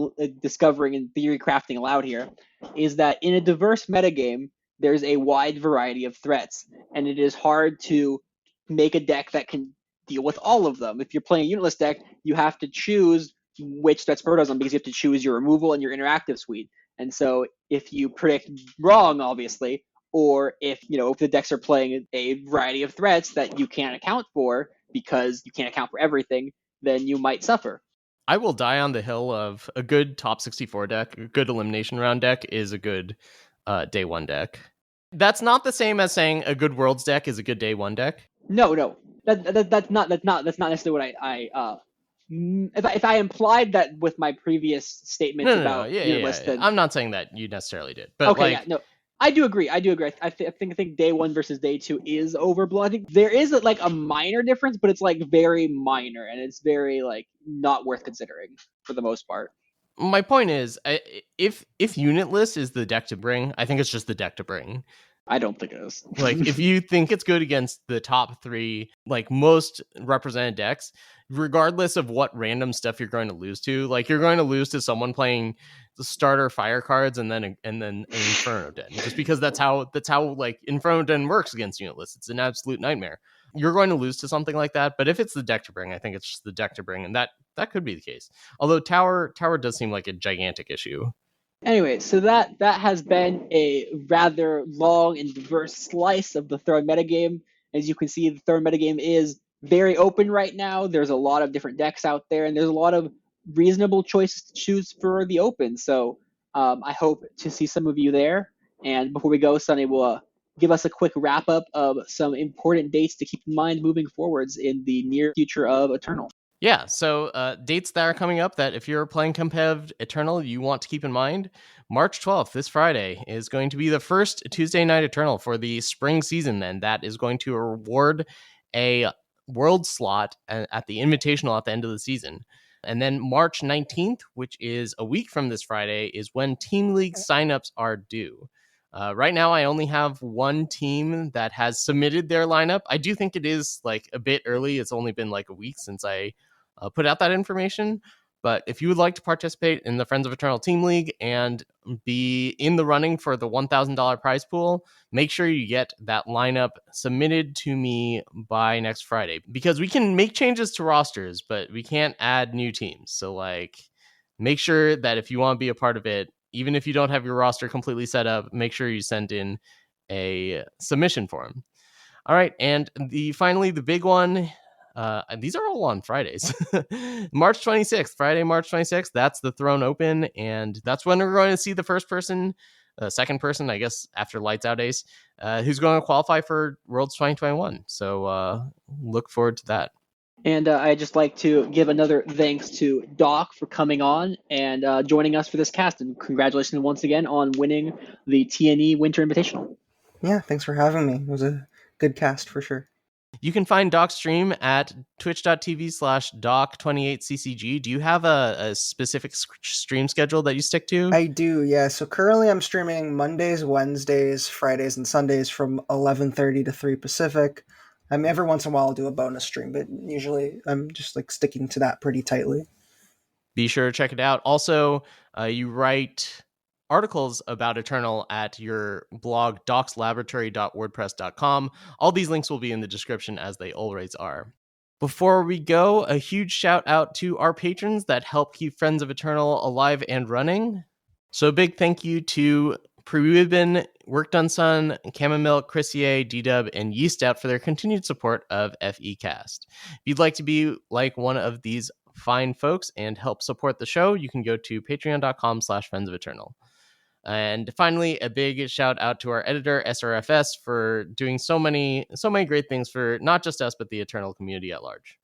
discovering and theory crafting aloud here, is that in a diverse metagame, there's a wide variety of threats, and it is hard to make a deck that can deal with all of them. If you're playing a Unitless deck, you have to choose which threats protons them, because you have to choose your removal and your interactive suite. And so if you predict wrong, obviously, or if the decks are playing a variety of threats that you can't account for because you can't account for everything, then you might suffer. I will die on the hill of a good top 64 deck. A good elimination round deck is a good day 1 deck. That's not the same as saying a good Worlds deck is a good day 1 deck. No, that's not necessarily what I if I implied that with my previous statements about Unitless, then I'm not saying that you necessarily did, but okay, no. I do agree. I think day 1 versus day 2 is overblown. I think there is a minor difference, but it's very minor, and it's very not worth considering for the most part. My point is, if Unitless is the deck to bring, I think it's just the deck to bring. I don't think it is. If you think it's good against the top 3, most represented decks, regardless of what random stuff you're going to lose to, you're going to lose to someone playing the starter fire cards and then an Inferno Den, just because that's how Inferno Den works against Unitless. It's an absolute nightmare. You're going to lose to something like that, but if it's the deck to bring, I think it's just the deck to bring, and that could be the case. Although Tower does seem like a gigantic issue. Anyway, so that has been a rather long and diverse slice of the third metagame. As you can see, the third metagame is very open right now. There's a lot of different decks out there, and there's a lot of reasonable choices to choose for the open. So I hope to see some of you there. And before we go, Sunny will give us a quick wrap-up of some important dates to keep in mind moving forwards in the near future of Eternal. Yeah, so dates that are coming up that if you're playing competitive Eternal, you want to keep in mind. March 12th, this Friday, is going to be the first Tuesday night Eternal for the spring season, and that is going to reward a world slot at the Invitational at the end of the season. And then March 19th, which is a week from this Friday, is when Team League signups are due. Right now, I only have one team that has submitted their lineup. I do think it is a bit early. It's only been a week since I put out that information. But if you would like to participate in the Friends of Eternal Team League and be in the running for the $1,000 prize pool, make sure you get that lineup submitted to me by next Friday, because we can make changes to rosters, but we can't add new teams. So make sure that if you want to be a part of it, even if you don't have your roster completely set up, make sure you send in a submission form. All right, and finally the big one. These are all on Fridays. March 26th, Friday, March 26th. That's the Throne Open, and that's when we're going to see the second person, I guess, after Lights Out Ace, who's going to qualify for Worlds 2021. So look forward to that. And I'd just like to give another thanks to Doc for coming on and joining us for this cast. And congratulations once again on winning the TNE Winter Invitational. Yeah, thanks for having me. It was a good cast for sure. You can find Doc's stream at twitch.tv/Doc28CCG. Do you have a specific stream schedule that you stick to? I do, yeah. So currently I'm streaming Mondays, Wednesdays, Fridays, and Sundays from 11:30 to 3 Pacific. Every once in a while I'll do a bonus stream, but usually I'm just sticking to that pretty tightly. Be sure to check it out. Also, you write articles about Eternal at your blog, docslaboratory.wordpress.com. All these links will be in the description, as they always are. Before we go, a huge shout out to our patrons that help keep Friends of Eternal alive and running. So a big thank you to Pre-Ribbon, Work Done Sun, Chamomile, Chrissier, D-Dub, and Yeast Out for their continued support of FECast. If you'd like to be like one of these fine folks and help support the show, you can go to patreon.com/Friends of Eternal. And finally, a big shout out to our editor, SRFS, for doing so many great things for not just us, but the Eternal community at large.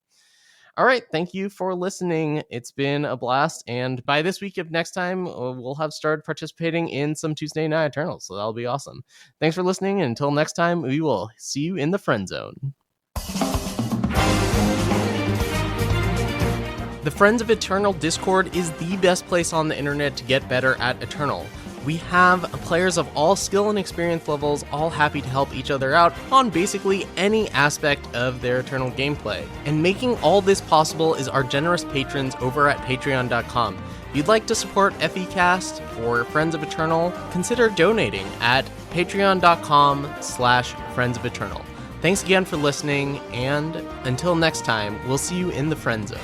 All right, thank you for listening. It's been a blast, and by this week of next time, we'll have started participating in some Tuesday Night Eternals, so that'll be awesome. Thanks for listening, and until next time, we will see you in the friend zone. The Friends of Eternal Discord is the best place on the internet to get better at Eternal. We have players of all skill and experience levels all happy to help each other out on basically any aspect of their Eternal gameplay. And making all this possible is our generous patrons over at patreon.com. If you'd like to support FECast or Friends of Eternal, consider donating at patreon.com/Friends of Eternal. Thanks again for listening, and until next time, we'll see you in the friend zone.